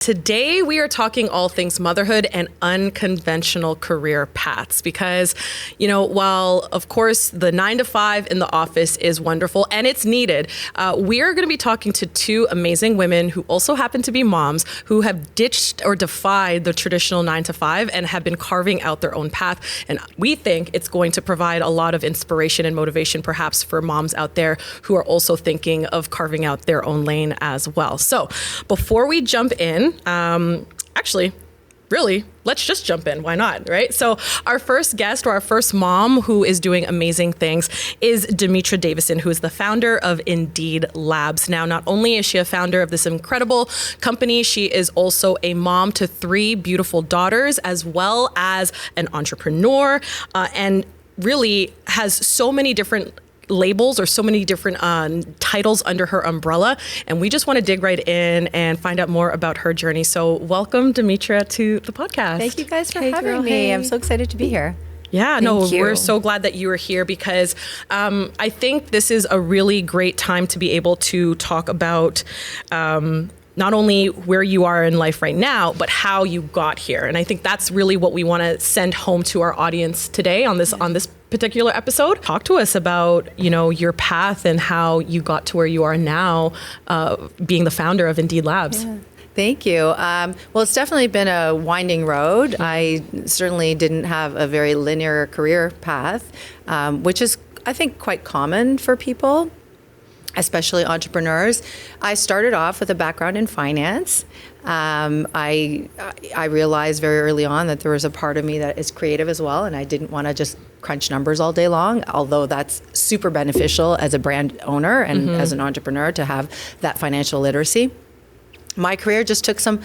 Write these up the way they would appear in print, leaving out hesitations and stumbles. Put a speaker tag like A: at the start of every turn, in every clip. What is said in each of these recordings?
A: Today, we are talking all things motherhood and unconventional career paths because, while of course the 9 to 5 in the office is wonderful and it's needed, we are going to be talking to two amazing women who also happen to be moms who have ditched or defied the traditional 9 to 5 and have been carving out their own path. And we think it's going to provide a lot of inspiration and motivation perhaps for moms out there who are also thinking of carving out their own lane as well. So before we jump in, let's just jump in. Why not, right? So our first guest or our first mom who is doing amazing things is Dimmitra Davidson, who is the founder of Indeed Labs. Now, not only is she a founder of this incredible company, she is also a mom to 3 beautiful daughters, as well as an entrepreneur, and really has so many different labels or so many different titles under her umbrella. And we just want to dig right in and find out more about her journey. So welcome, Dimmitra, to the podcast.
B: Thank you guys for having me. Hey. I'm so excited to be here.
A: Yeah, we're so glad that you are here because I think this is a really great time to be able to talk about not only where you are in life right now, but how you got here. And I think that's really what we want to send home to our audience today on this particular episode. Talk to us about, your path and how you got to where you are now, being the founder of Indeed Labs.
B: Yeah. Thank you. Well, it's definitely been a winding road. I certainly didn't have a very linear career path, which is, I think, quite common for people, especially entrepreneurs. I started off with a background in finance. I realized very early on that there was a part of me that is creative as well, and I didn't want to just crunch numbers all day long, although that's super beneficial as a brand owner and as an entrepreneur to have that financial literacy. My career just took some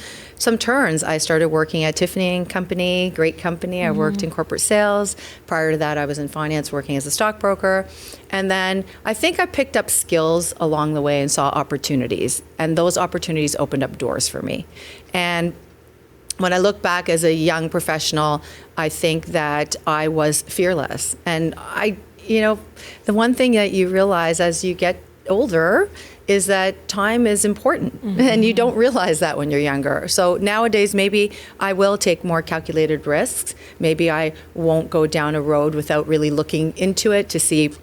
B: turns. I started working at Tiffany & Company, great company. I worked in corporate sales. Prior to that, I was in finance working as a stockbroker. And then I think I picked up skills along the way and saw opportunities. And those opportunities opened up doors for me. And when I look back as a young professional, I think that I was fearless. And the one thing that you realize as you get older is that time is important, and you don't realize that when you're younger. So nowadays, maybe I will take more calculated risks. Maybe I won't go down a road without really looking into it to see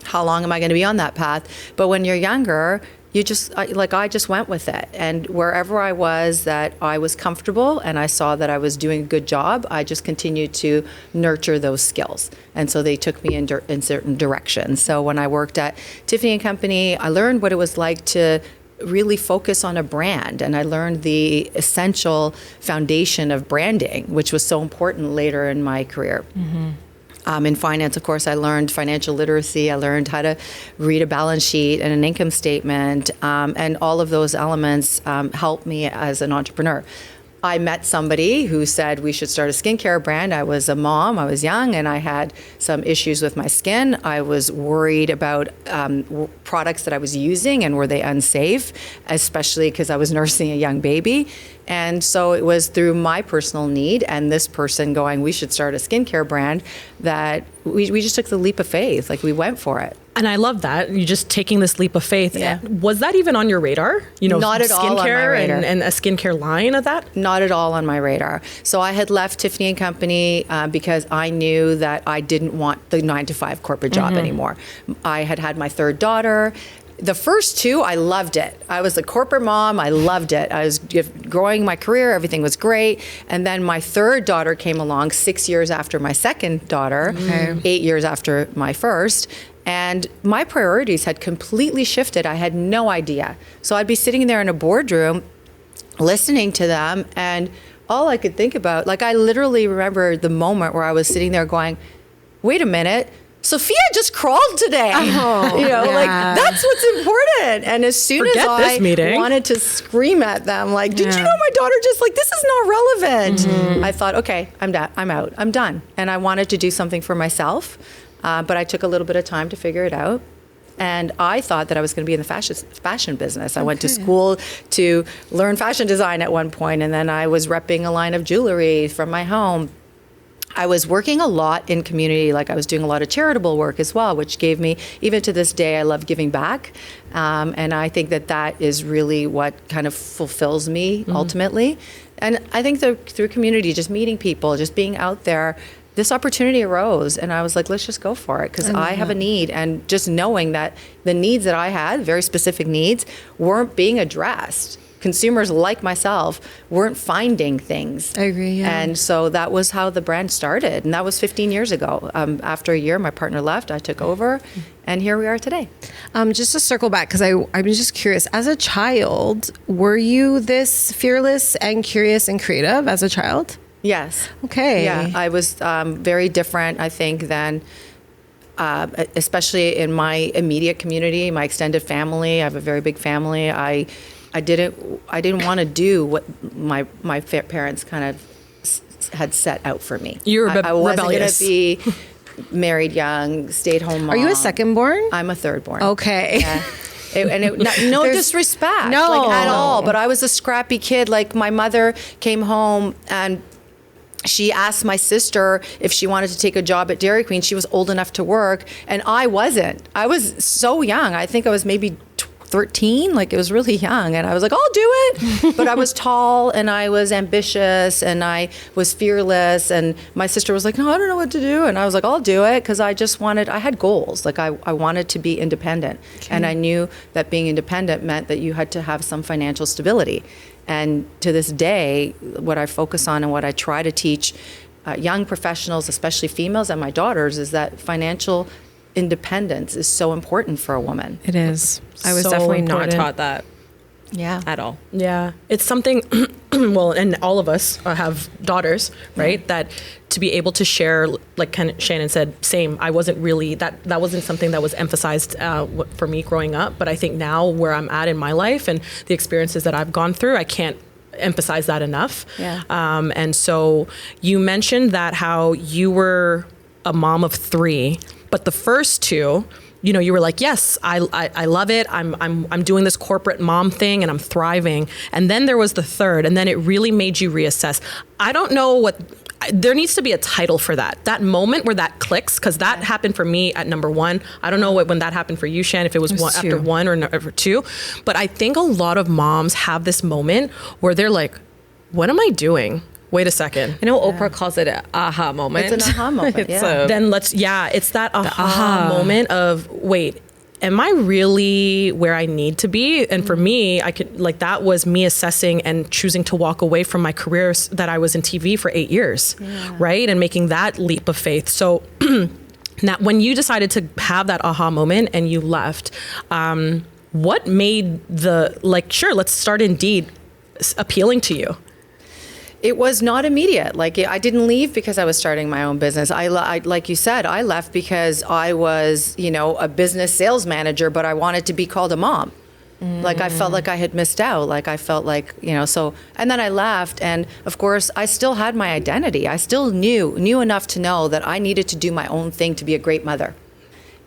B: how long am I going to be on that path. But when you're younger, I just went with it. And wherever I was that I was comfortable and I saw that I was doing a good job, I just continued to nurture those skills. And so they took me in certain directions. So when I worked at Tiffany & Company, I learned what it was like to really focus on a brand. And I learned the essential foundation of branding, which was so important later in my career. In finance, of course, I learned financial literacy. I learned how to read a balance sheet and an income statement. And all of those elements helped me as an entrepreneur. I met somebody who said we should start a skincare brand. I was a mom, I was young, and I had some issues with my skin. I was worried about products that I was using and were they unsafe, especially because I was nursing a young baby. And so it was through my personal need and this person going, we should start a skincare brand, that we just took the leap of faith. Like, we went for it.
A: And I love that. You just taking this leap of faith.
B: Yeah.
A: Was that even on your radar?
B: Not at all on my radar.
A: And a skincare line of that?
B: Not at all on my radar. So I had left Tiffany & Company because I knew that I didn't want the 9 to 5 corporate job anymore. I had my 3rd daughter. The first 2, I loved it. I was a corporate mom. I loved it. I was growing my career. Everything was great. And then my 3rd daughter came along 6 years after my 2nd daughter, 8 years after my first. And my priorities had completely shifted. I had no idea. So I'd be sitting there in a boardroom listening to them, and all I could think about, I literally remember the moment where I was sitting there going, wait a minute, Sophia just crawled today. That's what's important. And as soon as I wanted to scream at them, did you know my daughter this is not relevant. I thought, okay, I'm out, I'm done. And I wanted to do something for myself. But I took a little bit of time to figure it out. And I thought that I was going to be in the fashion business. I went to school to learn fashion design at one point, and then I was repping a line of jewelry from my home. I was working a lot in community, like I was doing a lot of charitable work as well, which gave me, even to this day, I love giving back. And I think that is really what kind of fulfills me ultimately. And I think through community, just meeting people, just being out there, this opportunity arose and I was like, let's just go for it because I have a need. And just knowing that the needs that I had, very specific needs, weren't being addressed. Consumers like myself weren't finding things.
C: I agree, yeah.
B: And so that was how the brand started. And that was 15 years ago. After a year, my partner left, I took over, and here we are today.
C: Just to circle back, because I'm just curious, as a child, were you this fearless and curious and creative as a child?
B: Yes.
C: Okay.
B: Yeah, I was very different, I think, than especially in my immediate community, my extended family. I have a very big family. I didn't want to do what my parents kind of had set out for me.
A: You were
B: I wasn't going
A: rebellious.
B: to be married young, stay-at-home mom.
C: Are you a second born?
B: I'm a third born.
C: Okay.
B: Yeah. No disrespect,
C: No.
B: like at all. But I was a scrappy kid. Like my mother came home and she asked my sister if she wanted to take a job at Dairy Queen. She was old enough to work, and I wasn't. I was so young. I think I was maybe 13, like it was really young, and I was like, I'll do it. But I was tall and I was ambitious and I was fearless, and my sister was like, no, I don't know what to do, and I was like, I'll do it, because I had goals. Like I wanted to be independent. And I knew that being independent meant that you had to have some financial stability. And to this day, what I focus on and what I try to teach young professionals, especially females and my daughters, is that financial independence is so important for a woman.
C: It is. I was
A: So
C: definitely
A: important.
C: not taught that
B: Yeah.
C: at all.
A: Yeah, it's something, well, and all of us have daughters, right? That to be able to share, like kind of Shannon said, same, I wasn't really, that wasn't something that was emphasized for me growing up. But I think now where I'm at in my life and the experiences that I've gone through, I can't emphasize that enough.
B: Yeah.
A: And so you mentioned that how you were a mom of 3, but the first 2, you know, you were like, yes, I love it. I'm doing this corporate mom thing and I'm thriving. And then there was the 3rd, and then it really made you reassess. I don't know there needs to be a title for that. That moment where that clicks, because that happened for me at number 1. I don't know when that happened for you, Shan, if it was after 1 or after 2. But I think a lot of moms have this moment where they're like, what am I doing? Wait a second.
C: I know Oprah calls it an aha moment.
B: It's an aha moment.
A: Then it's that aha moment of, wait, am I really where I need to be? And for me, that was me assessing and choosing to walk away from my career that I was in TV for 8 years, right? And making that leap of faith. So now when you decided to have that aha moment and you left, what made sure, let's start Indeed appealing to you?
B: It was not immediate. Like I didn't leave because I was starting my own business. I like you said, I left because I was, a business sales manager, but I wanted to be called a mom. Like I felt like I had missed out. Like I felt like, so, and then I left, and of course I still had my identity. I still knew enough to know that I needed to do my own thing to be a great mother.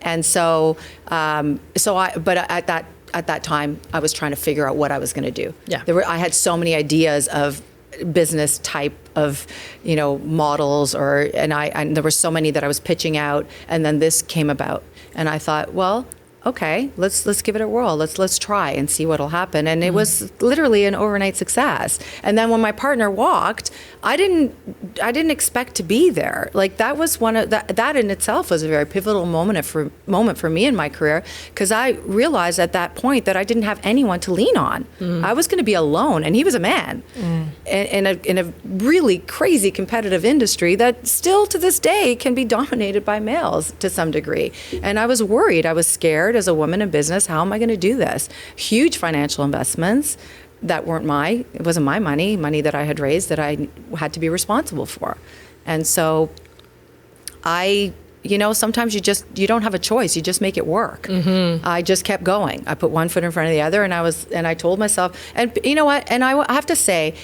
B: And so, but at that time I was trying to figure out what I was going to do.
A: Yeah.
B: I had so many ideas of business type of models, and there were so many that I was pitching out, and then this came about, and I thought, well, okay, let's give it a whirl. Let's try and see what'll happen. And it was literally an overnight success. And then when my partner walked, I didn't expect to be there. Like that was that in itself was a very pivotal moment for me in my career, because I realized at that point that I didn't have anyone to lean on. I was going to be alone, and he was a man in a really crazy competitive industry that still to this day can be dominated by males to some degree. And I was worried. I was scared as a woman in business. How am I going to do this? Huge financial investments that it wasn't my money that I had raised that I had to be responsible for. And so sometimes you don't have a choice. You just make it work. I just kept going. I put one foot in front of the other, and I told myself, and you know what? And I have to say,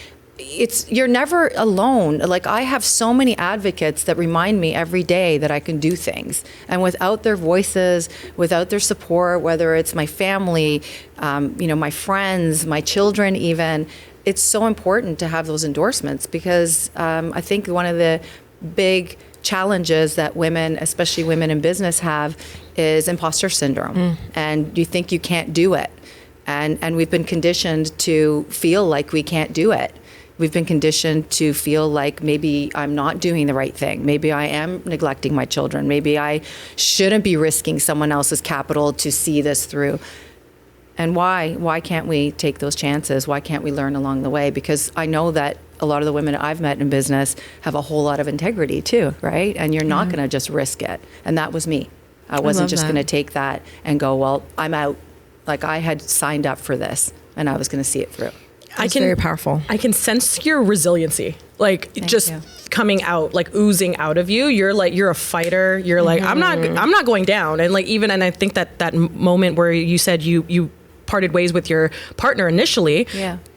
B: you're never alone. Like I have so many advocates that remind me every day that I can do things, and without their voices, without their support, whether it's my family, my friends, my children even, it's so important to have those endorsements, because I think one of the big challenges that women, especially women in business, have is imposter syndrome. And you think you can't do it. And we've been conditioned to feel like we can't do it. We've been conditioned to feel like maybe I'm not doing the right thing. Maybe I am neglecting my children. Maybe I shouldn't be risking someone else's capital to see this through. And why can't we take those chances? Why can't we learn along the way? Because I know that a lot of the women I've met in business have a whole lot of integrity too, right? And you're not going to just risk it. And that was me. I wasn't just going to take that and go, well, I'm out. Like I had signed up for this and I was going to see it through.
C: That's very powerful.
A: I can sense your resiliency, like coming out, like oozing out of you. You're a fighter. You're like, I'm not going down. And like, and I think that moment where you said you parted ways with your partner initially,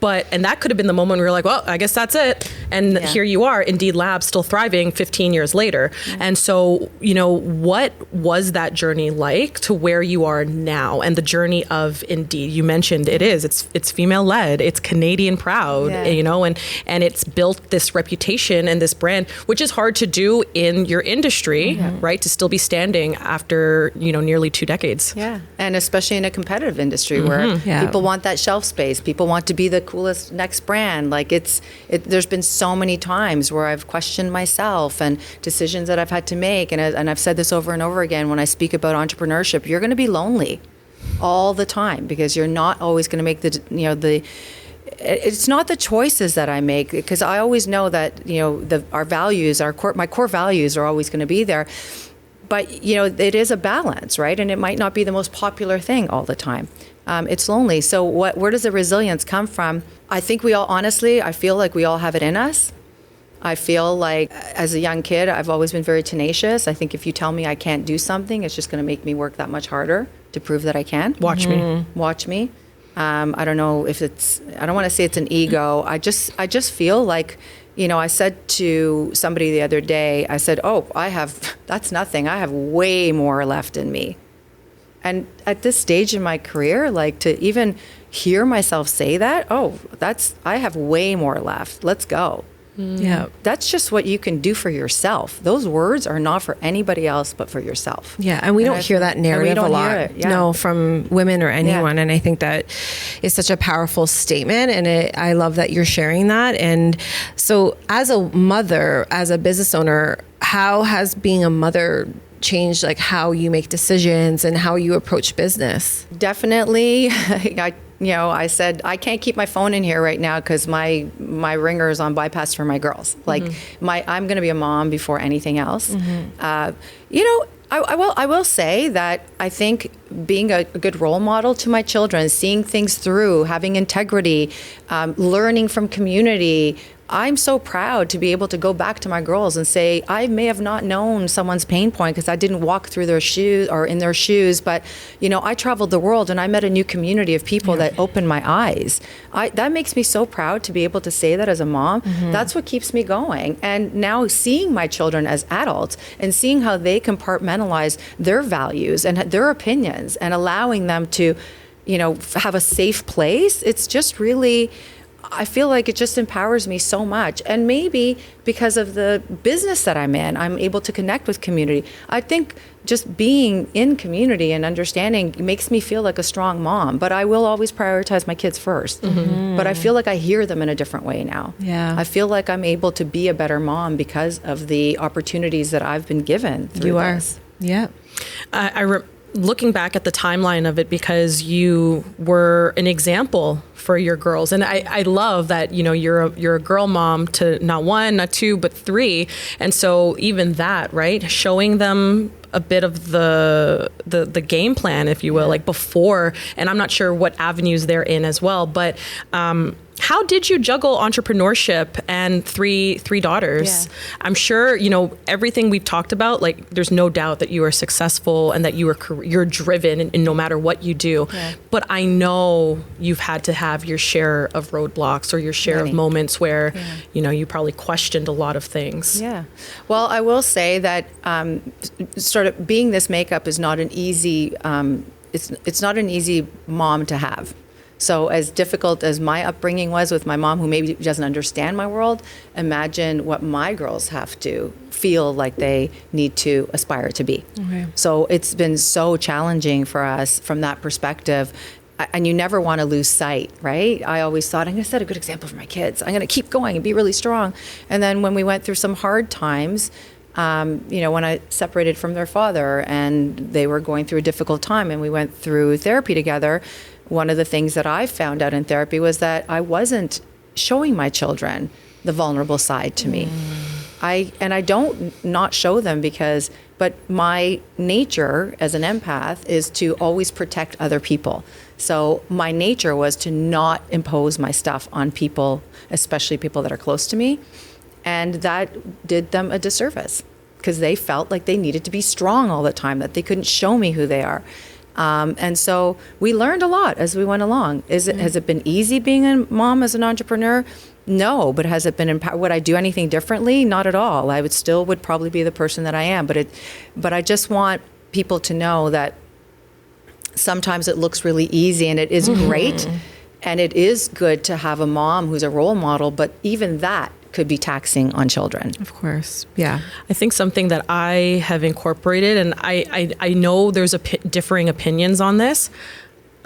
A: and that could have been the moment where you're like, well, I guess that's it. And here you are, Indeed Labs, still thriving 15 years later. And so, what was that journey like to where you are now, and the journey of Indeed? You mentioned it's female led, it's Canadian proud, and it's built this reputation and this brand, which is hard to do in your industry, right? To still be standing after, nearly 2 decades.
B: Yeah. And especially in a competitive industry where people want that shelf space. People want to be the coolest next brand. Like there's been so many times where I've questioned myself and decisions that I've had to make. And I've said this over and over again when I speak about entrepreneurship, you're going to be lonely all the time because you're not always going to make it's not the choices that I make, because I always know that, our values, my core values are always going to be there. But, it is a balance, right? And it might not be the most popular thing all the time. It's lonely. So where does the resilience come from? I think I feel like we all have it in us. I feel like as a young kid, I've always been very tenacious. I think if you tell me I can't do something, it's just going to make me work that much harder to prove that I can.
A: Watch me.
B: I don't know if I don't want to say it's an ego. I just feel like, I said to somebody the other day, I said, that's nothing. I have way more left in me. And at this stage in my career, like to even hear myself say that, I have way more left. Let's go.
C: Yeah.
B: That's just what you can do for yourself. Those words are not for anybody else but for yourself.
C: Yeah, and we don't hear that narrative a lot. No, from women or anyone. And I think that is such a powerful statement, and I love that you're sharing that. And so as a mother, as a business owner, how has being a mother changed like how you make decisions and how you approach business?
B: Definitely. I said, I can't keep my phone in here right now because my ringer is on bypass for my girls. Like I'm going to be a mom before anything else. I will say that I think being a good role model to my children, seeing things through, having integrity, learning from community, I'm so proud to be able to go back to my girls and say, I may have not known someone's pain point because I didn't walk through their shoes or in their shoes, but I traveled the world and I met a new community of people that opened my eyes. That makes me so proud to be able to say that as a mom. That's what keeps me going. And now seeing my children as adults and seeing how they compartmentalize their values and their opinions and allowing them to, have a safe place, it's just really, I feel like it just empowers me so much. And maybe because of the business that I'm in, I'm able to connect with community. I think just being in community and understanding makes me feel like a strong mom. But I will always prioritize my kids first. But I feel like I hear them in a different way now.
C: Yeah.
B: I feel like I'm able to be a better mom because of the opportunities that I've been given through this.
C: Yeah.
A: Looking back at the timeline of it, because you were an example for your girls, and I love that you're a girl mom to not one, not two, but three, and so even that, right, showing them a bit of the game plan, if you will, like before, and I'm not sure what avenues they're in as well, but how did you juggle entrepreneurship and three daughters?
B: Yeah.
A: I'm sure, everything we've talked about, like there's no doubt that you are successful and that you're driven in no matter what you do.
B: Yeah.
A: But I know you've had to have your share of roadblocks or your share of moments where, you probably questioned a lot of things.
B: Yeah. Well, I will say that sort of being this makeup is not an easy, it's not an easy mom to have. So as difficult as my upbringing was with my mom, who maybe doesn't understand my world, imagine what my girls have to feel like they need to aspire to be.
C: Okay.
B: So it's been so challenging for us from that perspective. And you never want to lose sight, right? I always thought, I'm going to set a good example for my kids. I'm going to keep going and be really strong. And then when we went through some hard times, when I separated from their father and they were going through a difficult time and we went through therapy together, one of the things that I found out in therapy was that I wasn't showing my children the vulnerable side to me. I don't not show them but my nature as an empath is to always protect other people. So my nature was to not impose my stuff on people, especially people that are close to me. And that did them a disservice because they felt like they needed to be strong all the time, that they couldn't show me who they are. And so we learned a lot as we went along. Has it been easy being a mom as an entrepreneur? No, but has it been would I do anything differently? Not at all. I would probably be the person that I am. But I just want people to know that sometimes it looks really easy and it is great. And it is good to have a mom who's a role model, but even that could be taxing on children.
C: Of course. Yeah.
A: I think something that I have incorporated, and I know there's differing opinions on this.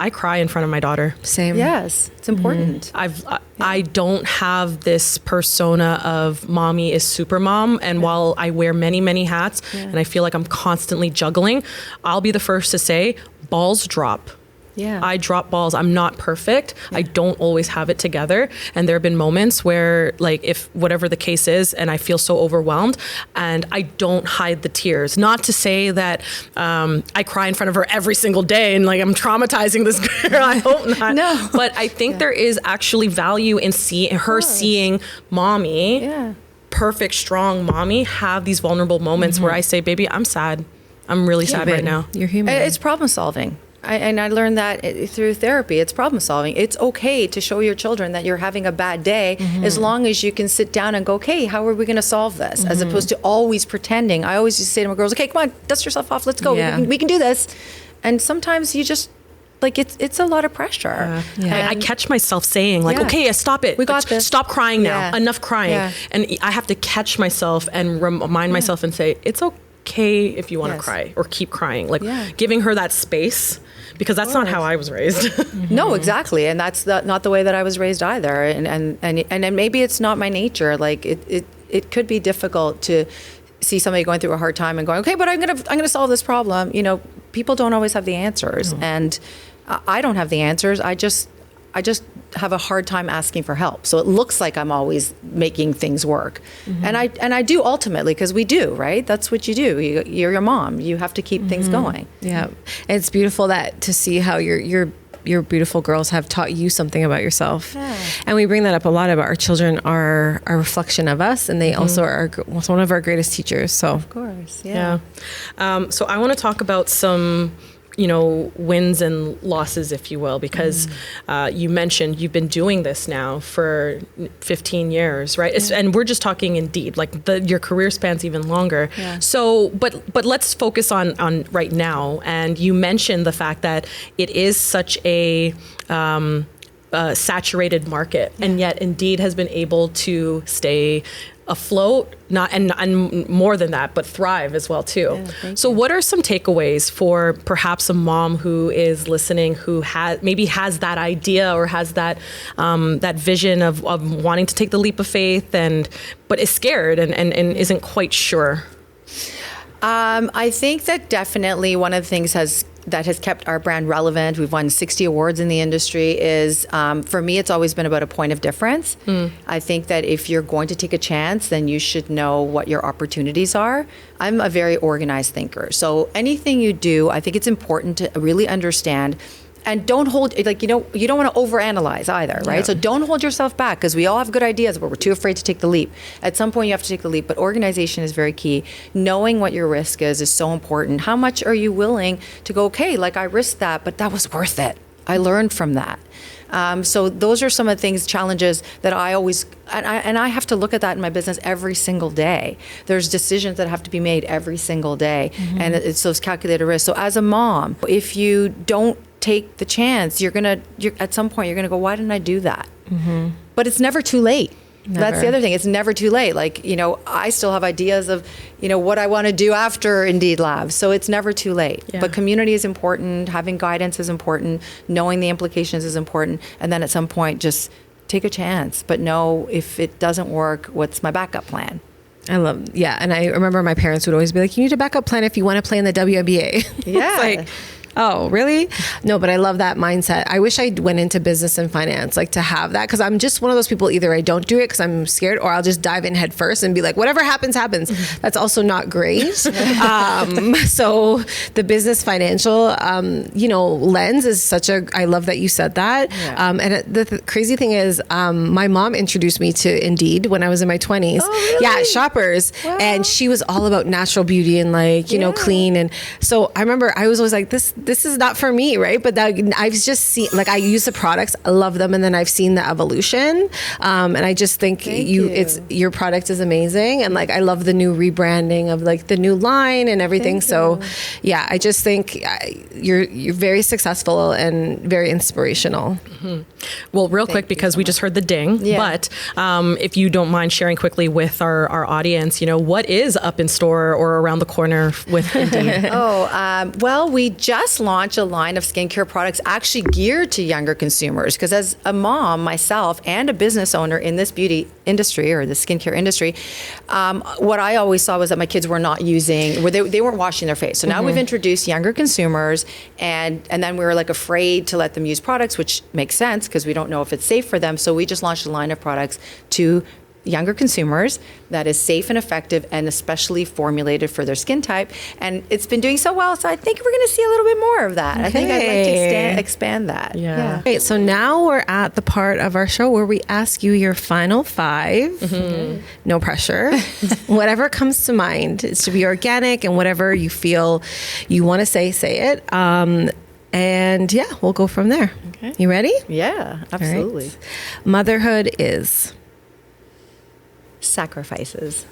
A: I cry in front of my daughter.
C: Same.
B: Yes, it's important.
A: I don't have this persona of mommy is super mom. And while I wear many, many hats and I feel like I'm constantly juggling, I'll be the first to say balls drop.
B: Yeah.
A: I drop balls. I'm not perfect. Yeah. I don't always have it together. And there have been moments where, like, if whatever the case is, and I feel so overwhelmed, and I don't hide the tears. Not to say that I cry in front of her every single day and, like, I'm traumatizing this girl. I hope not.
B: No.
A: But I think there is actually value in seeing mommy, perfect, strong mommy, have these vulnerable moments where I say, baby, I'm sad. I'm really sad right now.
C: You're human.
B: It's problem solving. I learned that through therapy. It's problem solving. It's okay to show your children that you're having a bad day as long as you can sit down and go, okay, how are we going to solve this? As opposed to always pretending. I always used to say to my girls, okay, come on, dust yourself off. Let's go.
C: Yeah.
B: We can do this. And sometimes you just, like, it's a lot of pressure.
A: I catch myself saying, like, okay, stop it.
B: We got this.
A: Stop crying now.
B: Yeah.
A: Enough crying.
B: Yeah.
A: And I have to catch myself and remind myself and say, it's okay if you want to cry or keep crying. Like, giving her that space. Because that's not how I was raised.
B: No, exactly, and that's not the way that I was raised either. And maybe it's not my nature. Like it could be difficult to see somebody going through a hard time and going, okay, but I'm gonna solve this problem. You know, people don't always have the answers, and I don't have the answers. I just have a hard time asking for help. So it looks like I'm always making things work. And I do ultimately, because we do, right? That's what you do. You're your mom. You have to keep things going.
C: Yeah. It's beautiful to see how your beautiful girls have taught you something about yourself. Yeah. And we bring that up a lot about our children are a reflection of us, and they also are one of our greatest teachers. So
B: of course. Yeah.
A: So I want to talk about some wins and losses, if you will, because you mentioned you've been doing this now for 15 years, right? And we're just talking Indeed, like your career span's even longer. Yeah. So, but let's focus on right now. And you mentioned the fact that it is such a saturated market, and yet Indeed has been able to stay afloat, and more than that, but thrive as well too. Yeah, so what are some takeaways for perhaps a mom who is listening, who has that idea or has that vision of wanting to take the leap of faith, but is scared and isn't quite sure?
B: I think that definitely one of the things that has kept our brand relevant, we've won 60 awards in the industry, is for me, it's always been about a point of difference. I think that if you're going to take a chance, then you should know what your opportunities are. I'm a very organized thinker. So anything you do, I think it's important to really understand. And don't hold, you don't want to overanalyze either, right? Yeah. So don't hold yourself back, because we all have good ideas, but we're too afraid to take the leap. At some point, you have to take the leap, but organization is very key. Knowing what your risk is so important. How much are you willing to go, okay, like I risked that, but that was worth it. I learned from that. So those are some of the things, challenges that I always, and I have to look at that in my business every single day. There's decisions that have to be made every single day, and it's those calculated risks. So as a mom, if you don't take the chance, you're at some point you're gonna go, why didn't I do that? But it's never too late.
C: Never.
B: That's the other thing. It's never too late. Like, I still have ideas of, what I want to do after Indeed Labs. So it's never too late.
A: Yeah.
B: But community is important. Having guidance is important. Knowing the implications is important. And then at some point, just take a chance. But know if it doesn't work, what's my backup plan?
C: And I remember my parents would always be like, you need a backup plan if you want to play in the WNBA.
B: Yeah.
C: It's like, oh, really? No, but I love that mindset. I wish I went into business and finance, like to have that. Cause I'm just one of those people, either I don't do it cause I'm scared, or I'll just dive in head first and be like, whatever happens, happens. That's also not great. So the business financial, lens is I love that you said that.
B: Yeah.
C: And the crazy thing is, my mom introduced me to Indeed when I was in my 20s.
B: Oh, really?
C: Yeah, Shoppers.
B: Wow.
C: And she was all about natural beauty and clean. And so I remember I was always like, this is not for me, right? But I've just seen, I use the products, I love them, and then I've seen the evolution, and I just think your product is amazing, and I love the new rebranding of the new line and everything. So yeah, I just think you're very successful and very inspirational.
A: Mm-hmm. Well, real quick, because we just heard the ding, but if you don't mind sharing quickly with our audience, what is up in store or around the corner with Indeed?
B: Well, we just launched a line of skincare products actually geared to younger consumers, because as a mom myself and a business owner in this beauty industry or the skincare industry, what I always saw was that my kids were not using, they weren't washing their face. So now we've introduced younger consumers, and then we were afraid to let them use products, which makes sense because we don't know if it's safe for them. So we just launched a line of products to younger consumers that is safe and effective and especially formulated for their skin type. And it's been doing so well, so I think we're going to see a little bit more of that. Okay. I think I'd like to expand that.
A: Yeah.
C: Okay, so now we're at the part of our show where we ask you your final 5. Mm-hmm. No pressure. Whatever comes to mind. It's to be organic, and whatever you feel you want to say it. And yeah, we'll go from there.
B: Okay.
C: You ready?
B: Yeah, absolutely.
C: Right. Motherhood is...
B: sacrifices.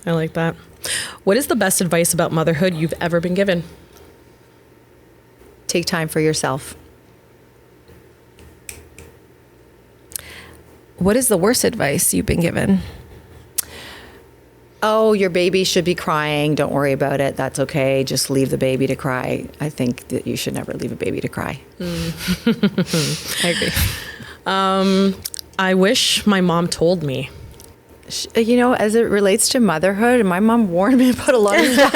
A: I like that. What is the best advice about motherhood you've ever been given?
B: Take time for yourself.
C: What is the worst advice you've been given?
B: Oh, your baby should be crying. Don't worry about it. That's okay. Just leave the baby to cry. I think that you should never leave a baby to cry.
C: I agree.
A: I wish my mom told me.
B: As it relates to motherhood, my mom warned me about a lot of stuff.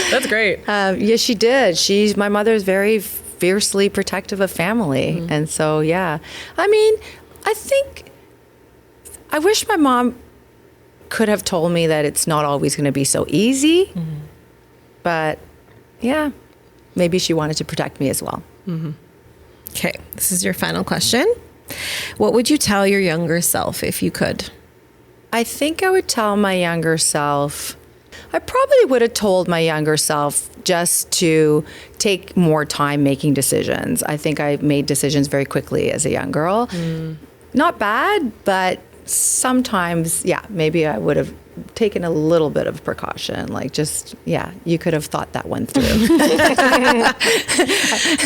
A: That's great.
B: Yes, she did. My mother is very fiercely protective of family. Mm-hmm. And so, yeah. I mean, I wish my mom could have told me that it's not always going to be so easy. Mm-hmm. But, yeah, maybe she wanted to protect me as well.
C: Mm-hmm. Okay, this is your final question. What would you tell your younger self if you could?
B: I think I would tell my younger self, I probably would have told my younger self just to take more time making decisions. I think I made decisions very quickly as a young girl. Not bad, but sometimes, maybe I would have taken a little bit of precaution. You could have thought that one through.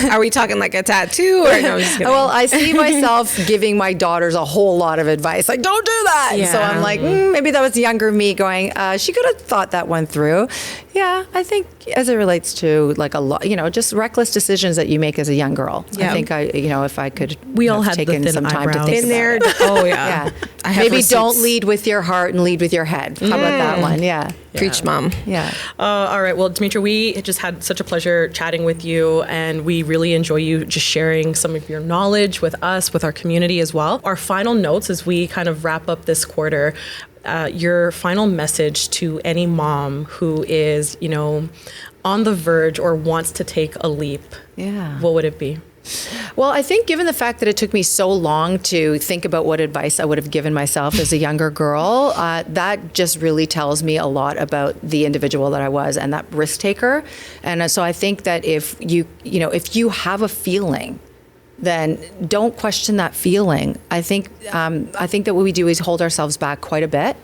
C: Are we talking like a tattoo? Or no, I'm just kidding.
B: Well, I see myself giving my daughters a whole lot of advice. Don't do that.
C: Yeah.
B: So I'm like, maybe that was younger me going, she could have thought that one through. Yeah, I think as it relates to a lot, just reckless decisions that you make as a young girl. Yeah. I think if I could,
A: we all had
B: taken
A: the thin
B: some time
A: eyebrows.
B: to think
C: in there.
B: About it.
C: Oh yeah.
B: Maybe don't lead with your heart and lead with your head. How about that one? Yeah.
C: Preach, Mom.
B: Yeah.
A: All right. Well, Dimmitra, we just had such a pleasure chatting with you, and we really enjoy you just sharing some of your knowledge with us, with our community as well. Our final notes as we kind of wrap up this quarter, your final message to any mom who is, on the verge or wants to take a leap.
B: Yeah.
A: What would it be?
B: Well, I think given the fact that it took me so long to think about what advice I would have given myself as a younger girl, that just really tells me a lot about the individual that I was and that risk taker. And so I think that if you have a feeling, then don't question that feeling. I think that what we do is hold ourselves back quite a bit,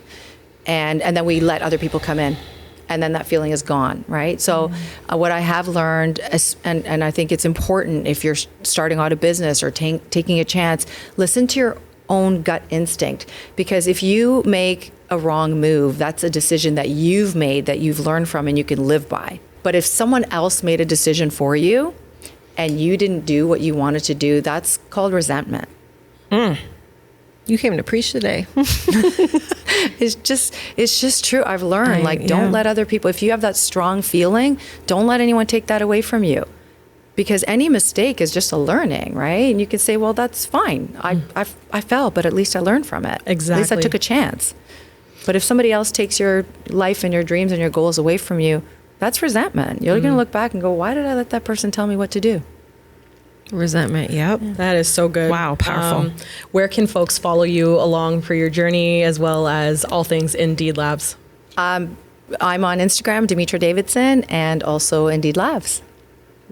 B: and then we let other people come in. and then that feeling is gone, right? So what I have learned, and I think it's important if you're starting out a business or taking a chance, listen to your own gut instinct. Because if you make a wrong move, that's a decision that you've made, that you've learned from, and you can live by. But if someone else made a decision for you and you didn't do what you wanted to do, that's called resentment.
C: You came to preach today.
B: It's just true. I've learned, don't let other people, if you have that strong feeling, don't let anyone take that away from you. Because any mistake is just a learning, right? And you can say, well, that's fine. I fell, but at least I learned from it.
A: Exactly.
B: At least I took a chance. But if somebody else takes your life and your dreams and your goals away from you, that's resentment. You're going to look back and go, why did I let that person tell me what to do?
C: Resentment. Yep.
A: That is so good.
C: Wow. Powerful.
A: Where can folks follow you along for your journey, as well as all things Indeed Labs?
B: I'm on Instagram, Dimmitra Davidson, and also Indeed Labs.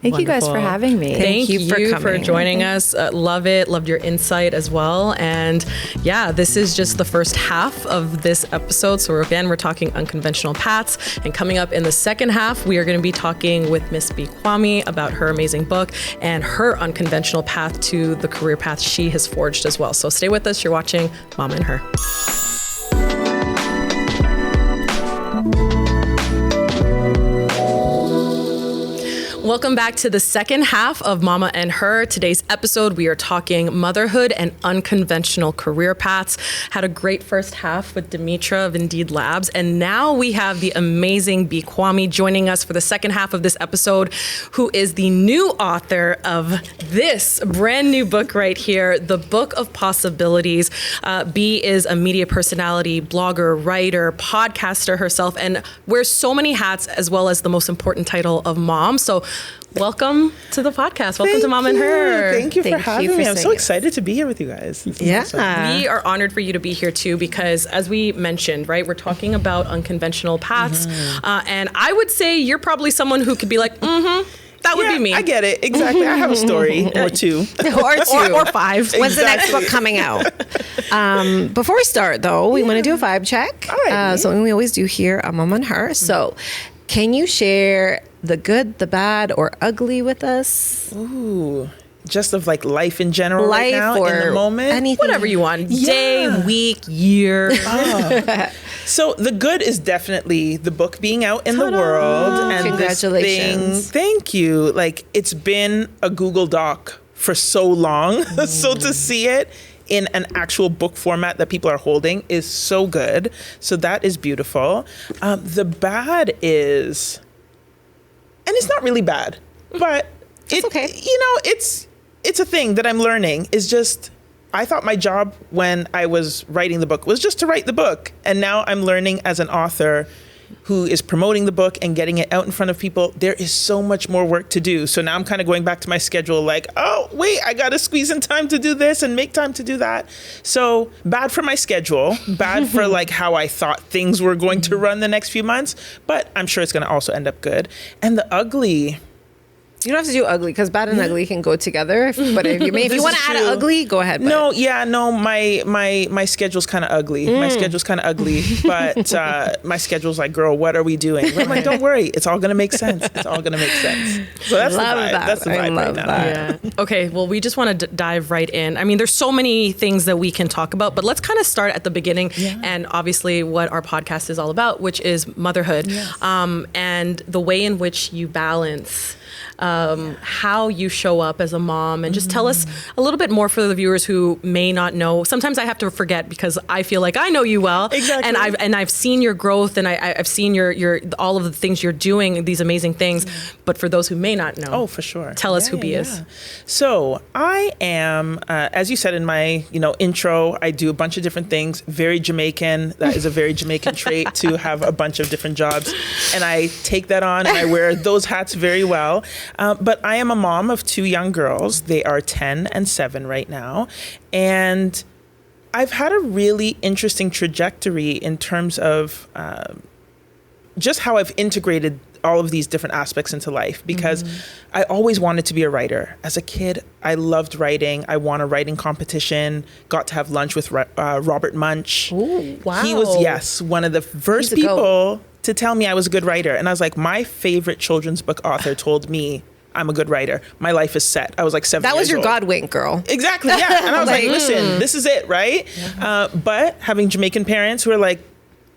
B: Thank you guys for having me.
A: Thank you for joining us. Love it. Loved your insight as well. And yeah, this is just the first half of this episode. So we're talking unconventional paths. And coming up in the second half, we are going to be talking with Miss Bwami about her amazing book and her unconventional path to the career path she has forged as well. So stay with us. You're watching Mama and Her. Welcome back to the second half of Mama and Her. Today's episode, we are talking motherhood and unconventional career paths. Had a great first half with Dimmitra of Indeed Labs. And now we have the amazing Bwami joining us for the second half of this episode, who is the new author of this brand new book right here, The Book of Possibilities. B is a media personality, blogger, writer, podcaster herself, and wears so many hats, as well as the most important title of mom. So welcome to the podcast. Welcome to Mom and Her.
D: Thank you for having me. I'm so excited to be here with you guys.
C: Yeah.
A: Awesome. We are honored for you to be here too, because as we mentioned, right, we're talking about unconventional paths. And I would say you're probably someone who could be like, that would be me.
D: I get it. Exactly. I have a story or two.
C: or five. When's the next book coming out? Before we start, though, we want to do a vibe check.
D: All right.
C: Something we always do here on Mom and Her. So can you share the good, the bad, or ugly with us?
D: Ooh. Just of like life in general right now,
C: or
D: in the moment?
C: Anything.
A: Whatever you want. Day, week, year.
D: So the good is definitely the book being out in the world. And
C: congratulations.
D: Thank you. Like, it's been a Google Doc for so long. So to see it in an actual book format that people are holding is so good. So that is beautiful. The bad is, and it's not really bad, but
C: it's okay.
D: It's a thing that I'm learning, is just, I thought my job when I was writing the book was just to write the book. And now I'm learning as an author who is promoting the book and getting it out in front of people, there is so much more work to do. So now I'm kind of going back to my schedule, like, oh, wait, I got to squeeze in time to do this and make time to do that. So bad for my schedule, bad for like how I thought things were going to run the next few months, but I'm sure it's going to also end up good. And the ugly,
C: you don't have to do ugly, because bad and ugly can go together. But if you want to add an ugly, go ahead.
D: My schedule's kind of ugly. My schedule's kind of ugly, but my schedule's like, girl, what are we doing? I'm like, don't worry, it's all gonna make sense. It's all gonna make sense. So that's the vibe. That's the vibe right now.
A: Yeah. Okay. Well, we just want to dive right in. I mean, there's so many things that we can talk about, but let's kind of start at the beginning, and obviously what our podcast is all about, which is motherhood, and the way in which you balance how you show up as a mom, and just tell us a little bit more for the viewers who may not know. Sometimes I have to forget, because I feel like I know you well,
D: exactly,
A: and I've seen your growth, and I've seen your all of the things you're doing, these amazing things. But for those who may not know,
D: for sure,
A: tell us who B is.
D: So I am, as you said in my intro, I do a bunch of different things. Very Jamaican. That is a very Jamaican trait, to have a bunch of different jobs, and I take that on and I wear those hats very well. But I am a mom of 2 young girls. They are 10 and 7 right now. And I've had a really interesting trajectory in terms of just how I've integrated all of these different aspects into life, because I always wanted to be a writer. As a kid, I loved writing. I won a writing competition, got to have lunch with Robert Munsch.
A: Ooh, wow.
D: He was, one of the first people to tell me I was a good writer. And I was like, my favorite children's book author told me I'm a good writer. My life is set. I was like 7 years old.
C: That was your God wink, girl.
D: Exactly, yeah. And I was like, listen, this is it, right? But having Jamaican parents who are like,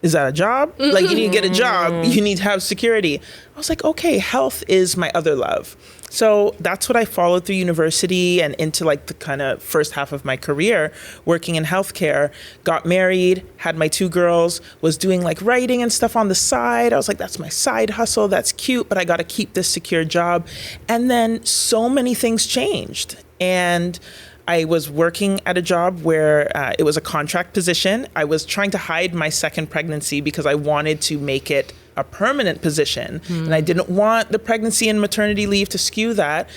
D: is that a job? Like, you need to get a job. You need to have security. I was like, okay, health is my other love. So that's what I followed through university and into like the kind of first half of my career working in healthcare. Got married, had my 2 girls, was doing like writing and stuff on the side. I was like, that's my side hustle. That's cute, but I got to keep this secure job. And then so many things changed. And I was working at a job where it was a contract position. I was trying to hide my second pregnancy because I wanted to make it a permanent position. And I didn't want the pregnancy and maternity leave to skew that.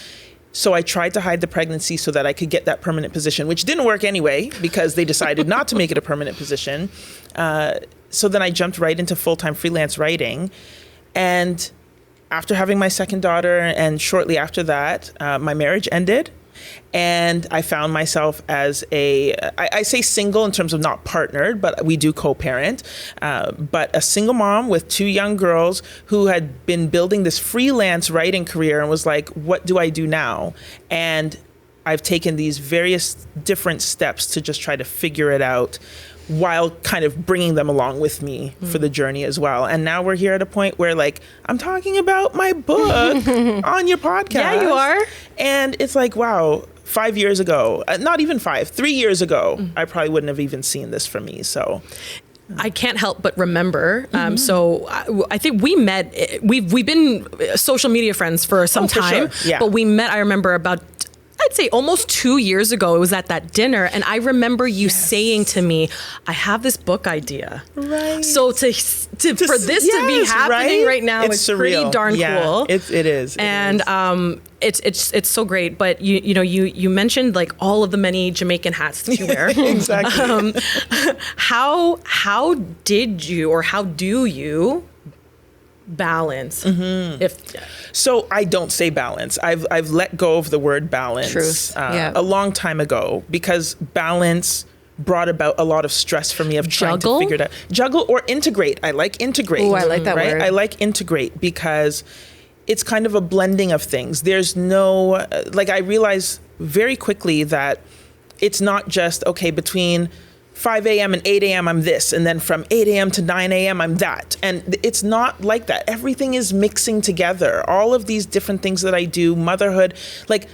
D: So I tried to hide the pregnancy so that I could get that permanent position, which didn't work anyway because they decided not to make it a permanent position. So then I jumped right into full-time freelance writing. And after having my second daughter and shortly after that, my marriage ended. And I found myself as I say single in terms of not partnered, but we do co-parent, but a single mom with 2 young girls who had been building this freelance writing career and was like, what do I do now? And I've taken these various different steps to just try to figure it out while kind of bringing them along with me for the journey as well. And now we're here at a point where like, I'm talking about my book on your podcast.
A: Yeah, you are.
D: And it's like, wow, 5 years ago, not even 5, 3 years ago, I probably wouldn't have even seen this for me. So
A: I can't help but remember. So I think we met, we've been social media friends for some time,
D: sure. Yeah.
A: But we met, I remember about, I'd say almost 2 years ago. It was at that dinner, and I remember you saying to me, "I have this book idea." Right. So for this to be happening right now is pretty darn cool.
D: It is.
A: And it's so great. But you mentioned like all of the many Jamaican hats that you wear.
D: Exactly.
A: How did you, or how do you balance? So
D: I don't say balance. I've let go of the word balance.
C: Truth.
D: A long time ago, because balance brought about a lot of stress for me of trying to figure it out. Juggle or integrate. I like integrate.
C: Oh, I like that word.
D: I like integrate because it's kind of a blending of things. There's no, like, I realize very quickly that it's not just, okay, between 5 a.m. and 8 a.m. I'm this, and then from 8 a.m. to 9 a.m. I'm that. And it's not like that. Everything is mixing together. All of these different things that I do, motherhood, like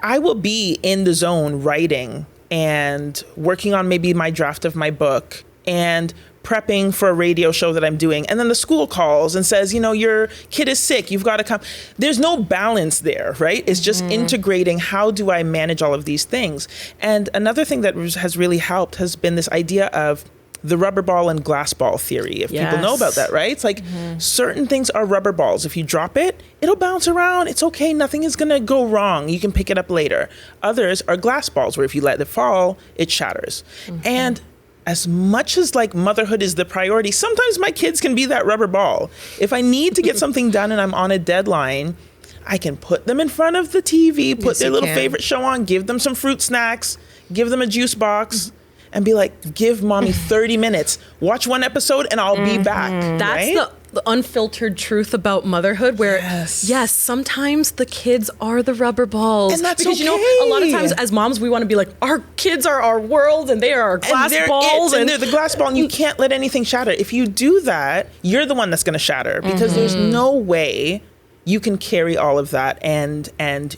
D: I will be in the zone writing and working on maybe my draft of my book and prepping for a radio show that I'm doing. And then the school calls and says, your kid is sick, you've got to come. There's no balance there, right? It's just integrating, how do I manage all of these things? And another thing that has really helped has been this idea of the rubber ball and glass ball theory, if people know about that, right? It's like certain things are rubber balls. If you drop it, it'll bounce around. It's okay. Nothing is going to go wrong. You can pick it up later. Others are glass balls where if you let it fall, it shatters. And as much as like motherhood is the priority, sometimes my kids can be that rubber ball. If I need to get something done and I'm on a deadline, I can put them in front of the TV, put their little favorite show on, give them some fruit snacks, give them a juice box, and be like, give mommy 30 minutes. Watch one episode and I'll be back.
A: That's the unfiltered truth about motherhood, where yes, sometimes the kids are the rubber balls.
D: And that's
A: because
D: okay.
A: A lot of times as moms we want to be like, our kids are our world and they are our glass balls.
D: And they're the glass ball, and you can't let anything shatter. If you do that, you're the one that's going to shatter, because there's no way you can carry all of that and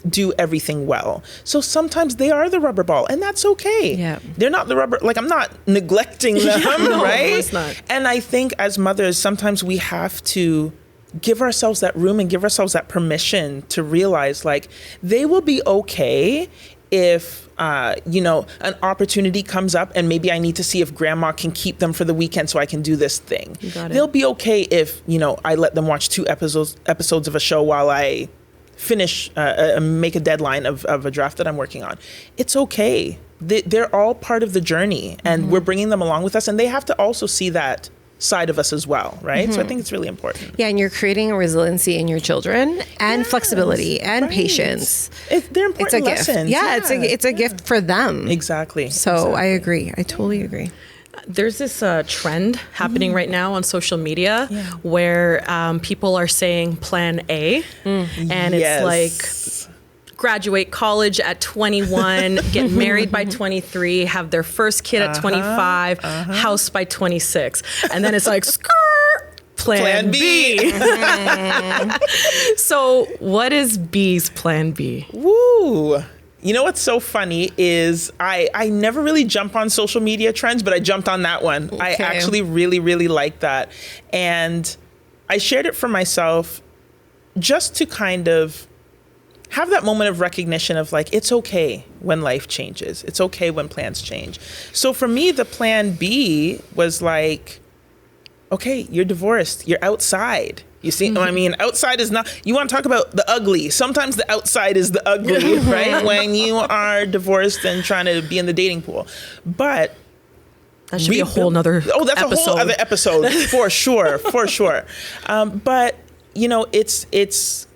D: do everything well. So sometimes they are the rubber ball, and that's okay.
C: Yeah.
D: They're not the rubber, like I'm not neglecting them,
A: no,
D: right?
A: of course not.
D: And I think as mothers, sometimes we have to give ourselves that room and give ourselves that permission to realize like they will be okay if an opportunity comes up and maybe I need to see if grandma can keep them for the weekend so I can do this thing. They'll be okay if, I let them watch 2 episodes of a show while I finish, make a deadline of a draft that I'm working on. It's okay. They're all part of the journey, and we're bringing them along with us, and they have to also see that side of us as well, right? So I think it's really important.
C: Yeah, and you're creating a resiliency in your children and flexibility and patience.
D: They're important lessons.
C: Gift. Yeah, it's a gift for them.
D: Exactly.
C: So I agree. I totally agree.
A: There's this trend happening right now on social media where people are saying plan A, and it's like graduate college at 21, get married by 23, have their first kid at 25, house by 26. And then it's like, plan B. So what is B's plan B?
D: Woo. You know what's so funny is I never really jump on social media trends, but I jumped on that one. Okay. I actually really, really like that. And I shared it for myself just to kind of have that moment of recognition of like, it's okay when life changes. It's okay when plans change. So for me, the plan B was like, okay, you're divorced. You're outside. You see what I mean? Outside is not, you want to talk about the ugly. Sometimes the outside is the ugly, right? When you are divorced and trying to be in the dating pool. But
A: that should be a whole nother
D: that's a whole other episode for sure, for sure. But, you know, it's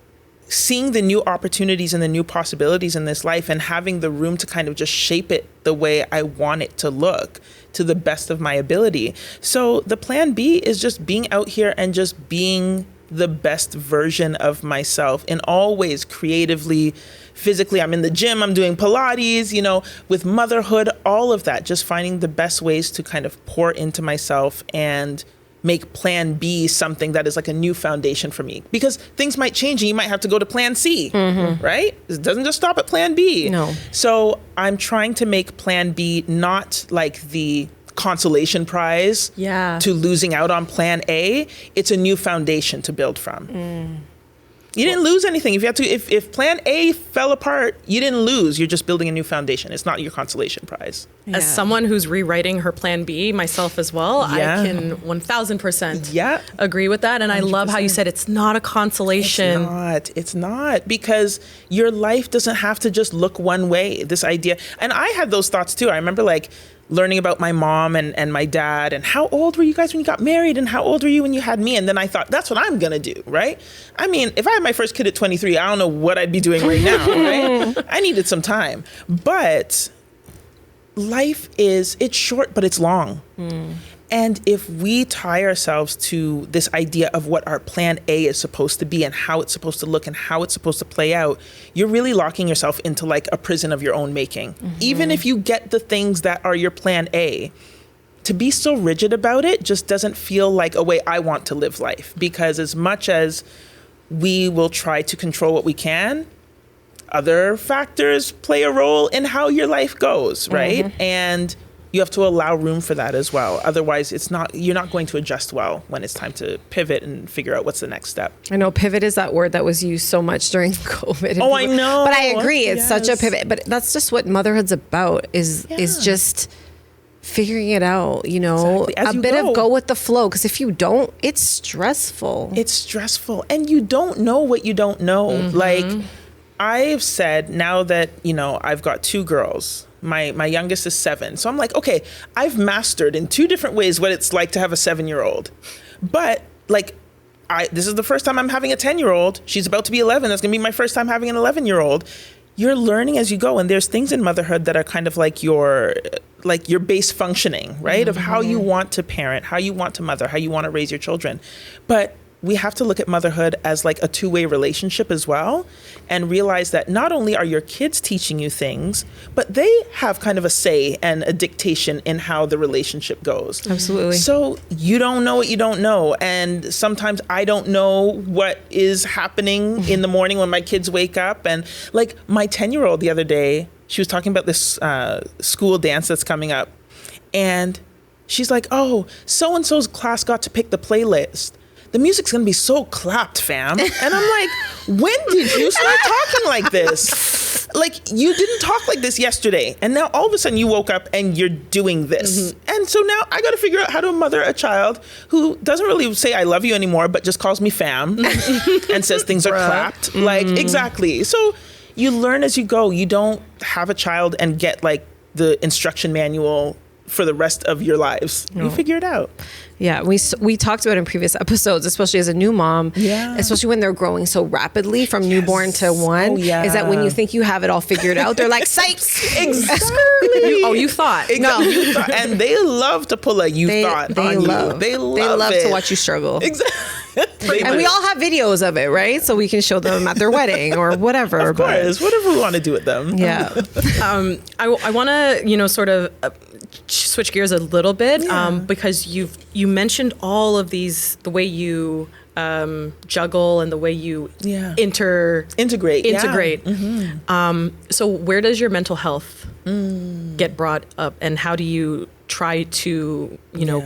D: seeing the new opportunities and the new possibilities in this life and having the room to kind of just shape it the way I want it to look to the best of my ability. So the plan B is just being out here and just being the best version of myself in all ways, creatively, physically. I'm in the gym, I'm doing Pilates, you know, with motherhood, all of that, just finding the best ways to kind of pour into myself and make plan B something that is like a new foundation for me, because things might change and you might have to go to plan C, right? It doesn't just stop at plan B.
C: No.
D: So I'm trying to make plan B not like the consolation prize to losing out on plan A. It's a new foundation to build from. You didn't lose anything. If you had to, if plan A fell apart, you didn't lose. You're just building a new foundation. It's not your consolation prize.
A: Yeah. As someone who's rewriting her plan B, myself as well, I can 1000% agree with that. And 100%. I love how you said it's not a consolation.
D: It's not, because your life doesn't have to just look one way. This idea, and I had those thoughts too. I remember like learning about my mom and my dad and how old were you guys when you got married and how old were you when you had me? And then I thought, that's what I'm going to do, right? I mean, if I had my first kid at 23, I don't know what I'd be doing right now, right? I needed some time. But life it's short, but it's long. And if we tie ourselves to this idea of what our plan A is supposed to be and how it's supposed to look and how it's supposed to play out, you're really locking yourself into like a prison of your own making. Even if you get the things that are your plan A, to be so rigid about it just doesn't feel like a way I want to live life. Because as much as we will try to control what we can, other factors play a role in how your life goes, right? And you have to allow room for that as well. Otherwise, you're not going to adjust well when it's time to pivot and figure out what's the next step.
C: I know pivot is that word that was used so much during COVID.
D: Oh, I know.
C: But I agree. It's such a pivot. But that's just what motherhood's about is just figuring it out, you know, a bit of go with the flow. Because if you don't, it's stressful.
D: It's stressful. And you don't know what you don't know. Like I've said now that, you know, I've got 2 girls. My youngest is 7. So I'm like, okay, I've mastered in 2 different ways what it's like to have a 7-year-old. But like, this is the first time I'm having a 10-year-old. She's about to be 11. That's going to be my first time having an 11-year-old. You're learning as you go. And there's things in motherhood that are kind of like your base functioning, right? Of how you want to parent, how you want to mother, how you want to raise your children. But we have to look at motherhood as like a 2-way relationship as well, and realize that not only are your kids teaching you things, but they have kind of a say and a dictation in how the relationship goes.
C: Absolutely.
D: So you don't know what you don't know. And sometimes I don't know what is happening in the morning when my kids wake up. And like my 10-year-old the other day, she was talking about this school dance that's coming up. And she's like, oh, so-and-so's class got to pick the playlist. The music's going to be so clapped, fam. And I'm like, when did you start talking like this? Like, you didn't talk like this yesterday. And now all of a sudden you woke up and you're doing this. And so now I got to figure out how to mother a child who doesn't really say I love you anymore, but just calls me fam and says things are clapped. Like, exactly. So you learn as you go. You don't have a child and get like the instruction manual for the rest of your lives. You figure it out.
C: Yeah, we talked about in previous episodes, especially as a new mom, especially when they're growing so rapidly from newborn to one, is that when you think you have it all figured out, they're like, psych!
D: Exactly.
A: You thought.
D: Exactly. No. You thought. And they love to pull a thought on you. They love
C: to watch you struggle.
D: Exactly.
C: And we all have videos of it, right? So we can show them at their wedding or whatever.
D: Of course, whatever we want to do with them.
C: Yeah.
A: I want to, sort of switch gears a little bit because you mentioned all of these, the way you juggle and the way you integrate.
D: Mm-hmm.
A: So where does your mental health get brought up, and how do you try to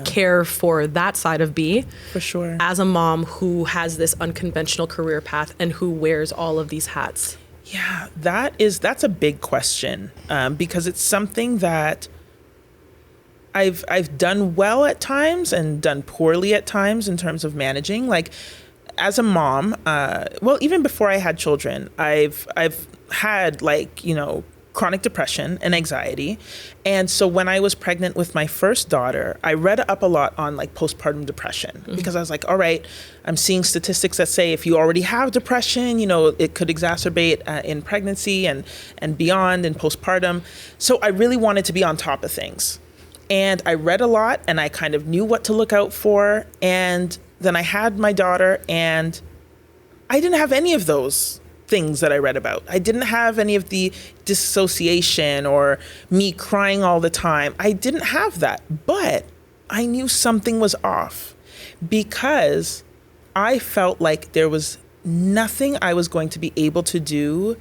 A: care for that side of B,
D: for sure,
A: as a mom who has this unconventional career path and who wears all of these hats?
D: Yeah, that's a big question, because it's something that I've done well at times and done poorly at times in terms of managing. Like, as a mom, even before I had children, I've had chronic depression and anxiety. And so when I was pregnant with my first daughter, I read up a lot on postpartum depression, because I was like, all right, I'm seeing statistics that say if you already have depression, it could exacerbate in pregnancy and beyond in postpartum. So I really wanted to be on top of things. And I read a lot, and I kind of knew what to look out for. And then I had my daughter, and I didn't have any of those things that I read about. I didn't have any of the dissociation or me crying all the time. I didn't have that, but I knew something was off, because I felt like there was nothing I was going to be able to do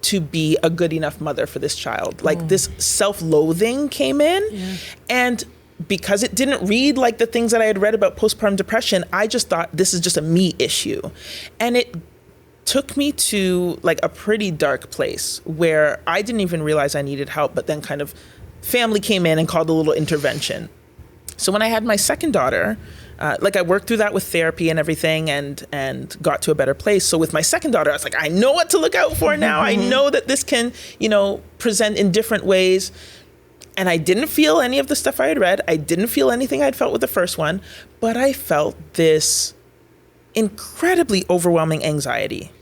D: to be a good enough mother for this child. This self-loathing came in, and because it didn't read like the things that I had read about postpartum depression, I just thought this is just a me issue. And it took me to a pretty dark place where I didn't even realize I needed help, but then kind of family came in and called a little intervention. So when I had my second daughter, I worked through that with therapy and everything, and got to a better place. So with my second daughter, I was like, I know what to look out for now. I know that this can, present in different ways. And I didn't feel any of the stuff I had read. I didn't feel anything I'd felt with the first one, but I felt this incredibly overwhelming anxiety.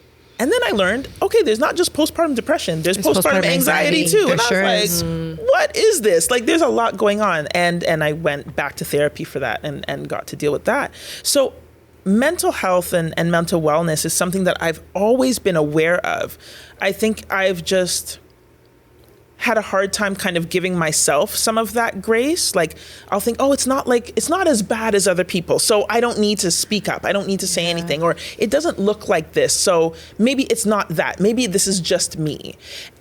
D: And then I learned, okay, there's not just postpartum depression, there's postpartum anxiety too.
C: There
D: and
C: sure
D: I was like, what is this? There's a lot going on. And I went back to therapy for that and got to deal with that. So mental health and mental wellness is something that I've always been aware of. I think I've just had a hard time kind of giving myself some of that grace. I'll think, it's not as bad as other people, so I don't need to speak up. I don't need to say anything, or it doesn't look like this, so maybe it's not that. Maybe this is just me.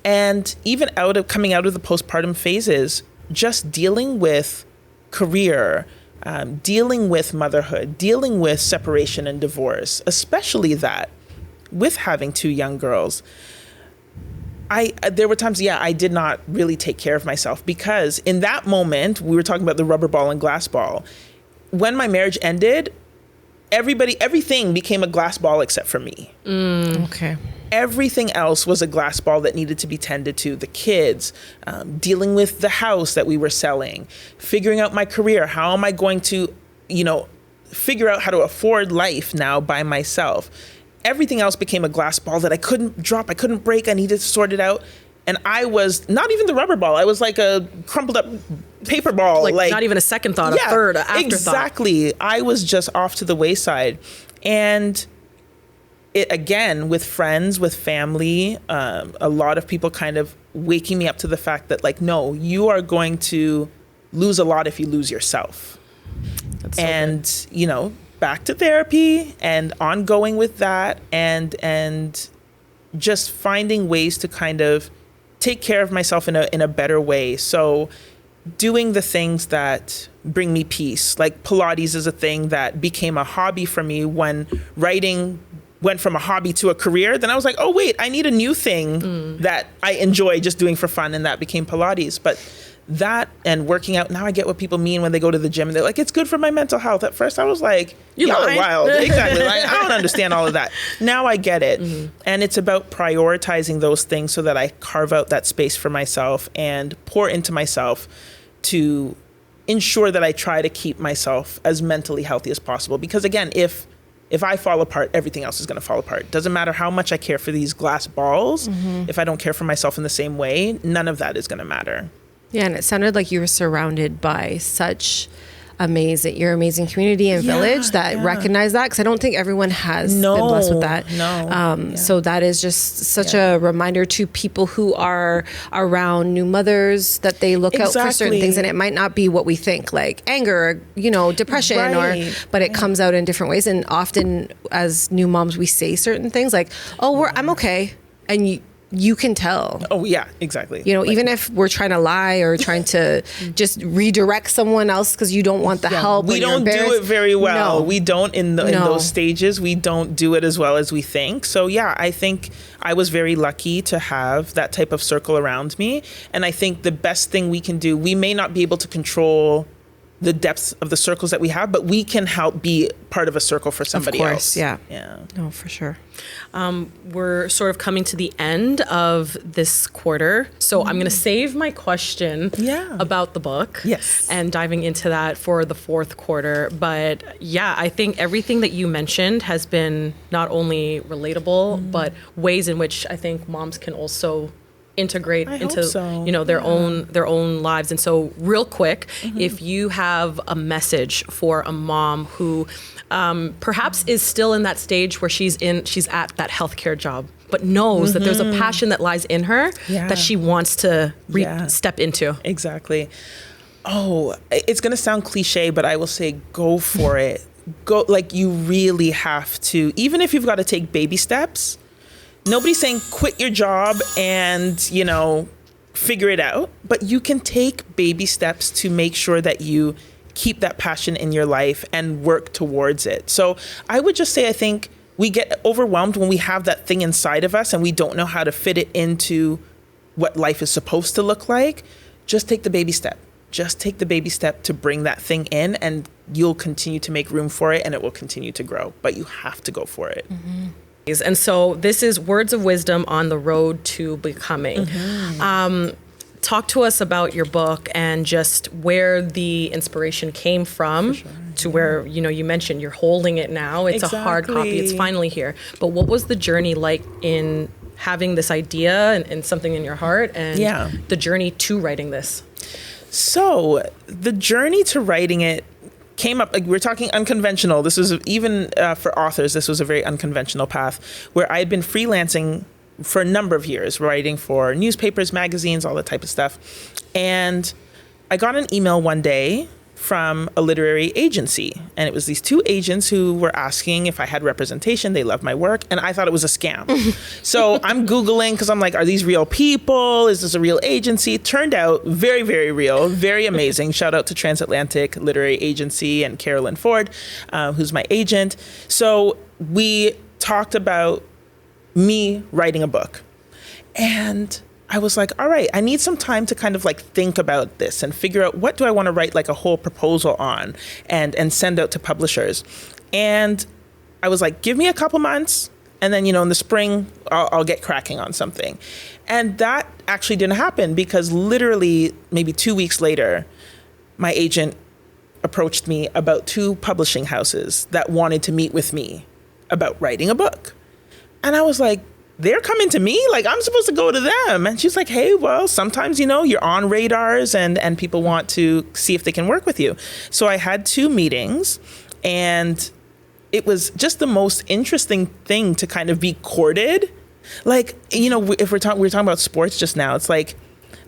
D: And even coming out of the postpartum phases, just dealing with career, dealing with motherhood, dealing with separation and divorce, especially that with having two young girls, there were times, I did not really take care of myself, because in that moment, we were talking about the rubber ball and glass ball. When my marriage ended, everything became a glass ball except for me.
C: Okay.
D: Everything else was a glass ball that needed to be tended to. The kids, dealing with the house that we were selling, figuring out my career. How am I going to, figure out how to afford life now by myself? Everything else became a glass ball that I couldn't drop, I couldn't break, I needed to sort it out. And I was not even the rubber ball, I was like a crumpled up paper ball.
A: Not even a second thought, a third, an afterthought.
D: Exactly. I was just off to the wayside. And it, again, with friends, with family, a lot of people kind of waking me up to the fact that no, you are going to lose a lot if you lose yourself.
A: That's so
D: and, back to therapy and ongoing with that, and just finding ways to kind of take care of myself in a better way. So doing the things that bring me peace, like Pilates is a thing that became a hobby for me when writing went from a hobby to a career. Then I was like, oh wait, I need a new thing that I enjoy just doing for fun, and that became Pilates. But that and working out, now I get what people mean when they go to the gym and they're like, it's good for my mental health. At first I was like, y'all are wild. Exactly. I don't understand all of that. Now I get it. And it's about prioritizing those things so that I carve out that space for myself and pour into myself to ensure that I try to keep myself as mentally healthy as possible. Because again, if I fall apart, everything else is going to fall apart. Doesn't matter how much I care for these glass balls. If I don't care for myself in the same way, none of that is going to matter.
C: Yeah, and it sounded like you were surrounded by such your amazing community and village that recognize that, because I don't think everyone has been blessed with that. So that is just such a reminder to people who are around new mothers that they look out for certain things, and it might not be what we think, like anger, or, depression, but it comes out in different ways. And often as new moms, we say certain things like, "Oh, I'm okay," and you can tell.
D: Oh yeah, exactly.
C: Even if we're trying to lie or trying to just redirect someone else because you don't want the help.
D: We don't do it very well. No. We don't in those stages. We don't do it as well as we think. So yeah, I think I was very lucky to have that type of circle around me. And I think the best thing we can do, we may not be able to control the depths of the circles that we have, but we can help be part of a circle for somebody else.
C: Yeah. No, for sure.
A: We're sort of coming to the end of this quarter. So I'm going to save my question about the book and diving into that for the fourth quarter. But yeah, I think everything that you mentioned has been not only relatable, but ways in which I think moms can also integrate into their own lives. And so real quick, if you have a message for a mom who perhaps is still in that stage where she's at that healthcare job, but knows that there's a passion that lies in her that she wants to step into.
D: Exactly. Oh, it's going to sound cliche, but I will say go for it. Go, like, you really have to, even if you've got to take baby steps. Nobody's saying quit your job and, figure it out, but you can take baby steps to make sure that you keep that passion in your life and work towards it. So I would just say, I think we get overwhelmed when we have that thing inside of us and we don't know how to fit it into what life is supposed to look like. Just take the baby step. Just take the baby step to bring that thing in, and you'll continue to make room for it and it will continue to grow, but you have to go for it.
A: And so this is Words of Wisdom on the Road to Becoming. Talk to us about your book and just where the inspiration came from to where, you mentioned you're holding it now. It's a hard copy. It's finally here. But what was the journey like in having this idea and something in your heart and the journey to writing this?
D: So the journey to writing it came up, like, we're talking unconventional. This was even for authors, this was a very unconventional path where I had been freelancing for a number of years, writing for newspapers, magazines, all that type of stuff. And I got an email one day from a literary agency. And it was these two agents who were asking if I had representation. They loved my work. And I thought it was a scam. So I'm Googling because I'm like, are these real people? Is this a real agency? It turned out very, very real, very amazing. Shout out to Transatlantic Literary Agency and Carolyn Ford, who's my agent. So we talked about me writing a book. And I was like, all right, I need some time to kind of like think about this and figure out what do I want to write like a whole proposal on and send out to publishers. And I was like, give me a couple months. And then, in the spring, I'll get cracking on something. And that actually didn't happen because literally maybe 2 weeks later, my agent approached me about 2 publishing houses that wanted to meet with me about writing a book. And I was like, they're coming to me? Like, I'm supposed to go to them. And she's like, hey, well, sometimes, you're on radars and people want to see if they can work with you. So I had 2 meetings, and it was just the most interesting thing to kind of be courted. Like, if we were talking about sports just now, it's like,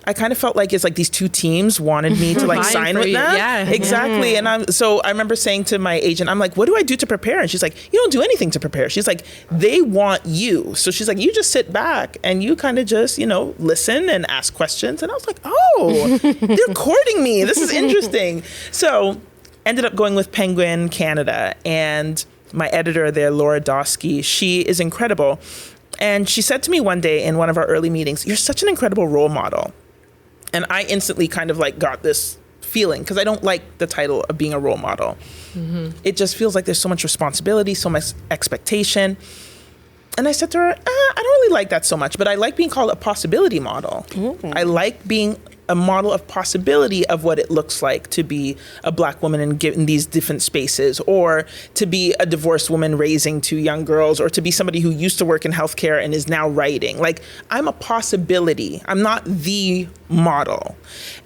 D: I kind of felt like it's like these 2 teams wanted me to like sign with them.
A: Yeah.
D: Exactly. And I remember saying to my agent, I'm like, what do I do to prepare? And she's like, you don't do anything to prepare. She's like, they want you. So she's like, you just sit back and you kind of just, listen and ask questions. And I was like, oh, they're courting me. This is interesting. So ended up going with Penguin Canada, and my editor there, Laura Dosky, she is incredible. And she said to me one day in one of our early meetings, you're such an incredible role model. And I instantly kind of like got this feeling, because I don't like the title of being a role model. It just feels like there's so much responsibility, so much expectation. And I said to her, I don't really like that so much, but I like being called a possibility model. I like being a model of possibility of what it looks like to be a Black woman in these different spaces, or to be a divorced woman raising two young girls, or to be somebody who used to work in healthcare and is now writing. Like, I'm a possibility. I'm not the model.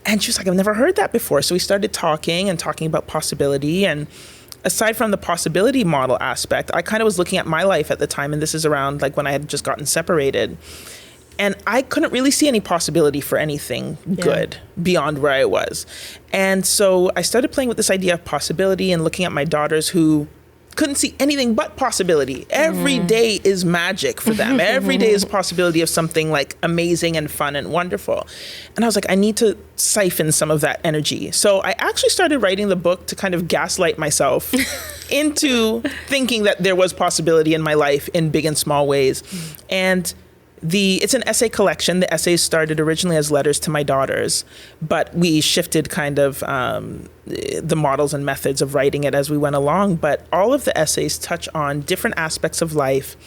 D: And she was like, I've never heard that before. So we started talking about possibility. And aside from the possibility model aspect, I kind of was looking at my life at the time, and this is around like when I had just gotten separated. And I couldn't really see any possibility for anything good beyond where I was. And so I started playing with this idea of possibility and looking at my daughters who couldn't see anything but possibility. Every day is magic for them. Every day is a possibility of something like amazing and fun and wonderful. And I was like, I need to siphon some of that energy. So I actually started writing the book to kind of gaslight myself into thinking that there was possibility in my life in big and small ways. And it's an essay collection. The essays started originally as letters to my daughters, but we shifted kind of the models and methods of writing it as we went along. But all of the essays touch on different aspects of life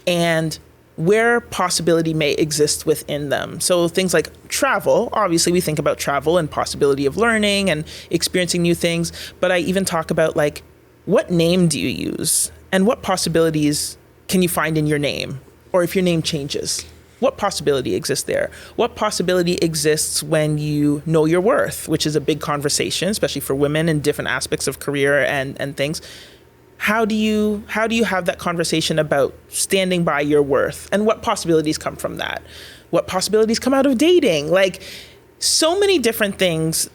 D: and where possibility may exist within them. So things like travel, obviously we think about travel and possibility of learning and experiencing new things. But I even talk about like, what name do you use? And what possibilities can you find in your name? Or if your name changes, what possibility exists there? What possibility exists when you know your worth, which is a big conversation, especially for women in different aspects of career and things. How do you have that conversation about standing by your worth, and what possibilities come from that? What possibilities come out of dating? Like, so many different things.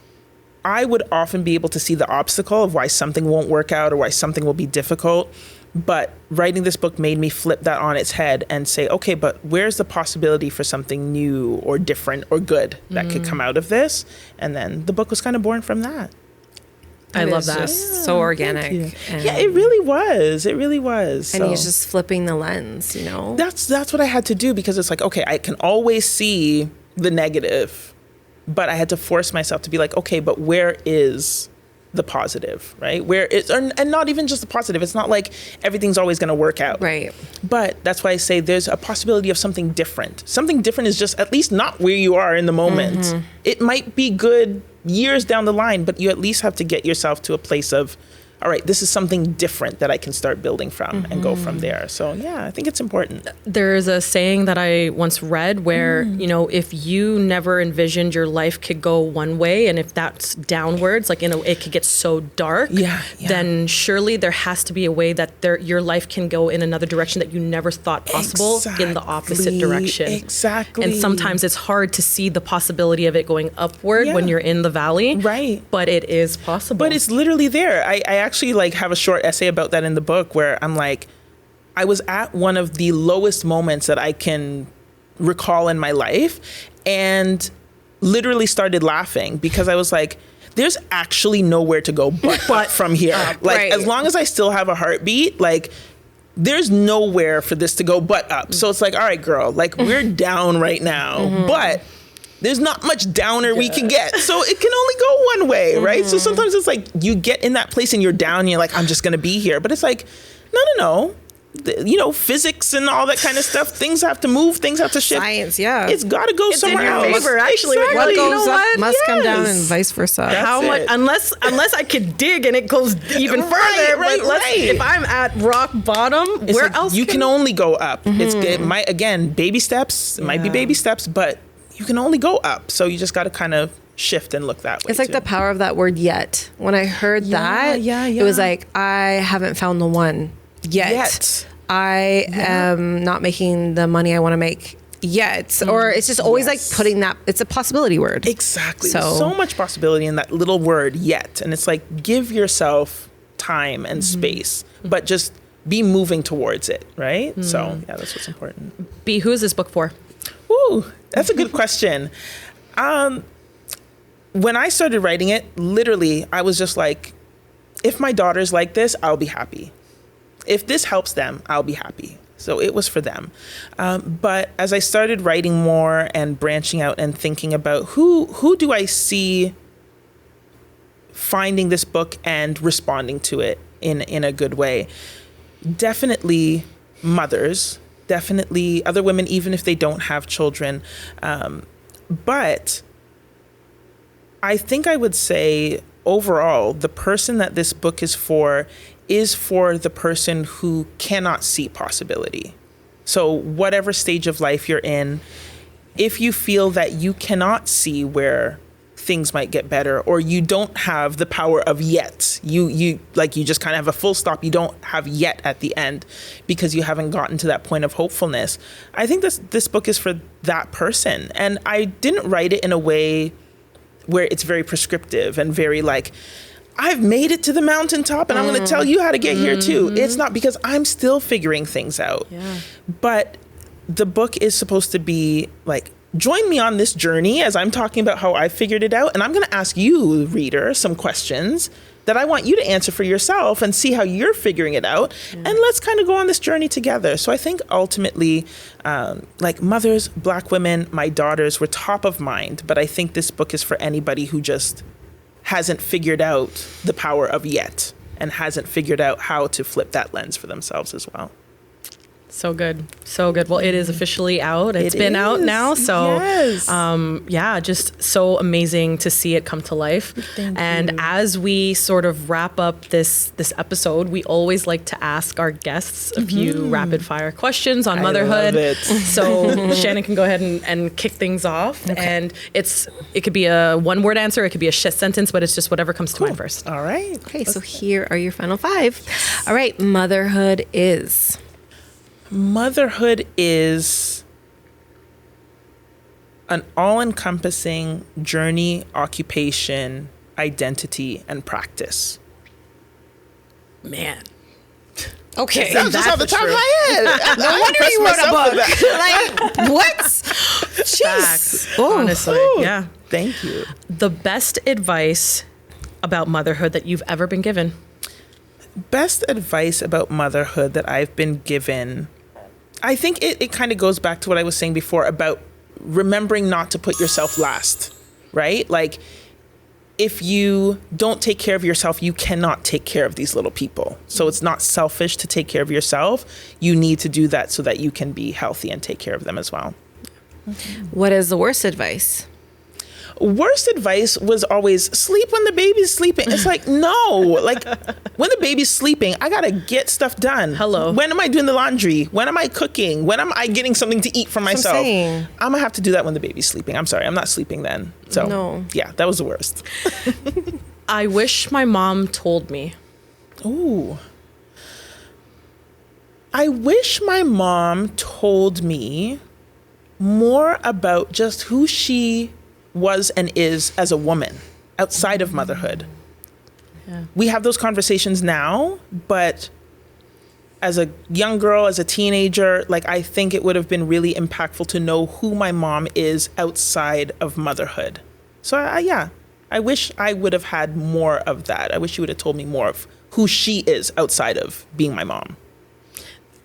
D: I would often be able to see the obstacle of why something won't work out or why something will be difficult. But writing this book made me flip that on its head and say, okay, but where's the possibility for something new or different or good that could come out of this? And then the book was kind of born from that.
C: I love that. So organic.
D: Yeah, it really was. It really was.
C: And he's just flipping the lens, you know?
D: That's what I had to do, because it's like, okay, I can always see the negative, but I had to force myself to be like, okay, but where is the positive, right? Where it's, and not even just the positive. It's not like everything's always going to work out.
C: Right.
D: But that's why I say there's a possibility of something different. Something different is just at least not where you are in the moment. It might be good years down the line, but you at least have to get yourself to a place of, all right, this is something different that I can start building from and go from there. So yeah, I think it's important.
A: There's a saying that I once read where, you know, if you never envisioned your life could go one way, and if that's downwards, like, you know, it could get so dark, then surely there has to be a way that your life can go in another direction that you never thought possible in the opposite direction.
D: Exactly.
A: And sometimes it's hard to see the possibility of it going upward when you're in the valley.
D: Right.
A: But it is possible.
D: But it's literally there. I actually like have a short essay about that in the book, where I'm like, I was at one of the lowest moments that I can recall in my life, and literally started laughing because I was like, there's actually nowhere to go but from here. As long as I still have a heartbeat, like, there's nowhere for this to go but up. So it's like, all right, girl, like, we're down right now, but there's not much downer we can get. So it can only go one way, right? So sometimes it's like you get in that place and you're down and you're like, I'm just going to be here. But it's like, no. You know, physics and all that kind of stuff. Things have to move. Things have to shift.
C: Science,
D: It's got to go somewhere else.
A: It's in your favor, actually.
D: Exactly.
C: What goes up
A: what?
C: must come down, and vice versa.
A: How much? Unless I could dig and it goes even further. If I'm at rock bottom,
D: It's
A: where
D: like,
A: else?
D: You can only go up. It might, again, baby steps. It might be baby steps, but you can only go up. So you just got to kind of shift and look that way.
C: It's like
D: too.
C: the power of that word "yet." When I heard that, it was like, I haven't found the one yet. I am not making the money I want to make yet. Or it's just always like putting that, it's a possibility word.
D: Exactly. So much possibility in that little word yet. And it's like, give yourself time and space, but just be moving towards it, right? So yeah, that's what's important.
A: B, who is this book for?
D: Ooh, that's a good question. When I started writing it, literally, I was just like, if my daughters like this, I'll be happy. If this helps them, I'll be happy. So it was for them. But as I started writing more and branching out and thinking about who do I see finding this book and responding to it in a good way, definitely mothers, definitely other women, even if they don't have children. But I think I would say overall, the person that this book is for the person who cannot see possibility. So whatever stage of life you're in, if you feel that you cannot see where things might get better, or you don't have the power of yet, you just kind of have a full stop, you don't have yet at the end because you haven't gotten to that point of hopefulness, I think this book is for that person. And I didn't write it in a way where it's very prescriptive and very like, I've made it to the mountaintop and I'm going to tell you how to get here too. It's not, because I'm still figuring things out. Yeah. But the book is supposed to be like, join me on this journey as I'm talking about how I figured it out. And I'm going to ask you, reader, some questions that I want you to answer for yourself and see how you're figuring it out. Yeah. And let's kind of go on this journey together. So I think ultimately, like mothers, Black women, my daughters were top of mind. But I think this book is for anybody who just hasn't figured out the power of yet and hasn't figured out how to flip that lens for themselves as well.
A: So good. So good. Well, it is officially out. It's been out now. So, yes. Just so amazing to see it come to life. And as we sort of wrap up this episode, we always like to ask our guests a few rapid fire questions on motherhood.
D: Love it.
A: So Shannon can go ahead and kick things off. Okay. And it could be a one-word answer. It could be a sentence, but it's just whatever comes to mind first.
D: All right.
C: Okay. So here are your final 5. All right. Motherhood is...
D: Motherhood is an all-encompassing journey, occupation, identity, and practice.
A: Man.
C: Okay.
D: That was just off the top of my head.
C: No wonder you wrote a book. Like, what? Jeez.
A: Honestly, yeah.
D: Thank you.
A: The best advice about motherhood that you've ever been given?
D: Best advice about motherhood that I've been given, I think it kind of goes back to what I was saying before about remembering not to put yourself last, right? Like, if you don't take care of yourself, you cannot take care of these little people. So it's not selfish to take care of yourself. You need to do that so that you can be healthy and take care of them as well.
C: What is the worst advice?
D: Worst advice was always sleep when the baby's sleeping. It's like, no, like when the baby's sleeping, I got to get stuff done.
A: Hello.
D: When am I doing the laundry? When am I cooking? When am I getting something to eat for myself? I'm going to have to do that when the baby's sleeping. I'm sorry. I'm not sleeping then. So yeah, that was the worst.
A: I wish my mom told me.
D: Ooh. I wish my mom told me more about just who she was and is as a woman outside of motherhood. Yeah. We have those conversations now, but as a young girl, as a teenager, like I think it would have been really impactful to know who my mom is outside of motherhood. So I wish I would have had more of that. I wish she would have told me more of who she is outside of being my mom.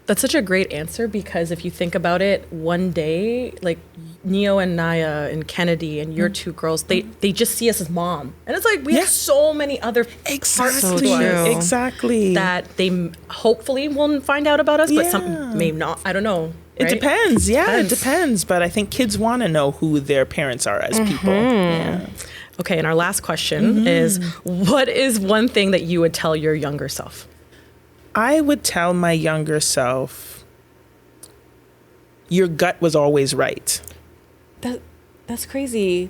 A: That's such a great answer, because if you think about it, one day, like Neo and Naya and Kennedy and your two girls, they just see us as mom. And it's like, we have so many other parts to us.
D: Exactly.
A: That they hopefully will find out about us, but some may not. I don't know.
D: Right? It depends. Yeah, it depends. But I think kids want to know who their parents are as people. Yeah.
A: Okay, and our last question is, what is one thing that you would tell your younger self?
D: I would tell my younger self, your gut was always right.
C: That's crazy.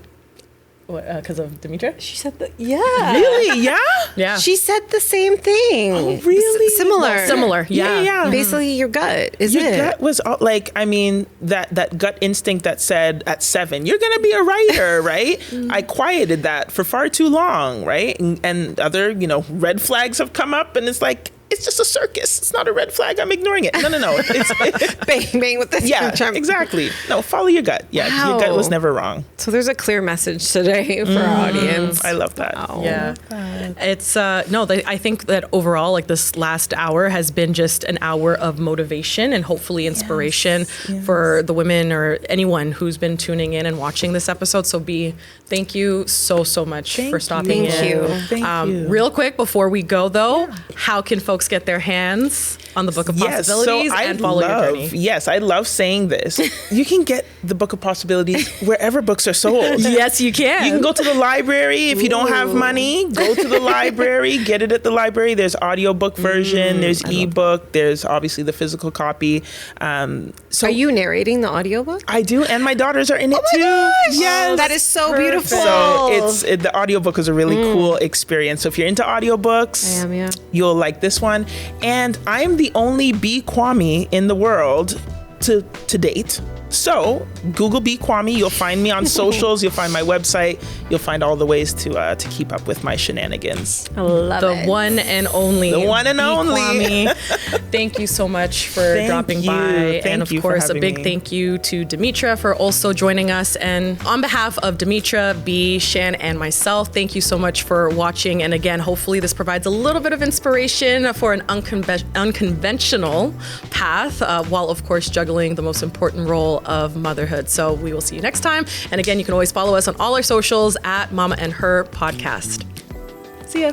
A: Because of Dimmitra?
C: She said that.
D: Yeah. Really? Yeah?
A: Yeah.
C: She said the same thing.
D: Oh, really?
C: Similar.
A: Yeah.
C: Basically, your gut, isn't it?
D: Your gut was like, I mean, that gut instinct that said at 7, you're going to be a writer, right? I quieted that for far too long, right? And other, red flags have come up, and it's like, it's just a circus. It's not a red flag. I'm ignoring it. No. It's
C: bang, bang with the
D: Trump. Exactly. No, follow your gut. Yeah, wow. Your gut was never wrong.
C: So there's a clear message today for our audience.
D: I love that.
C: Wow.
A: Yeah. It's, I think that overall, like this last hour has been just an hour of motivation and hopefully inspiration for the women or anyone who's been tuning in and watching this episode. So thank you so much for stopping in.
C: Thank you.
A: Real quick before we go though, how can folks folks get their hands on the Book of Possibilities and follow your journey?
D: Yes, I love saying this. You can get the Book of Possibilities wherever books are sold.
A: Yes, you can.
D: You can go to the library if you don't have money. Go to the library, get it at the library. There's audiobook version, there's ebook, there's obviously the physical copy.
C: So are you narrating the audiobook?
D: I do, and my daughters are in it too.
C: Gosh.
D: Yes,
C: that is so beautiful.
D: So the audiobook is a really cool experience. So if you're into audiobooks,
C: I am, yeah.
D: You'll like this one. And I'm the only Bwami in the world to date. So Google Bwami. You'll find me on socials. You'll find my website. You'll find all the ways to keep up with my shenanigans.
C: I love it.
A: The one and only.
D: The one and only.
A: Bwami. Thank you so much for dropping by. And of course, a big thank you to Dimmitra for also joining us. And on behalf of Dimmitra, B, Shan, and myself, thank you so much for watching. And again, hopefully this provides a little bit of inspiration for an unconventional path, while of course juggling the most important role of motherhood. So we will see you next time. And again, you can always follow us on all our socials at Mama and Her Podcast. See ya.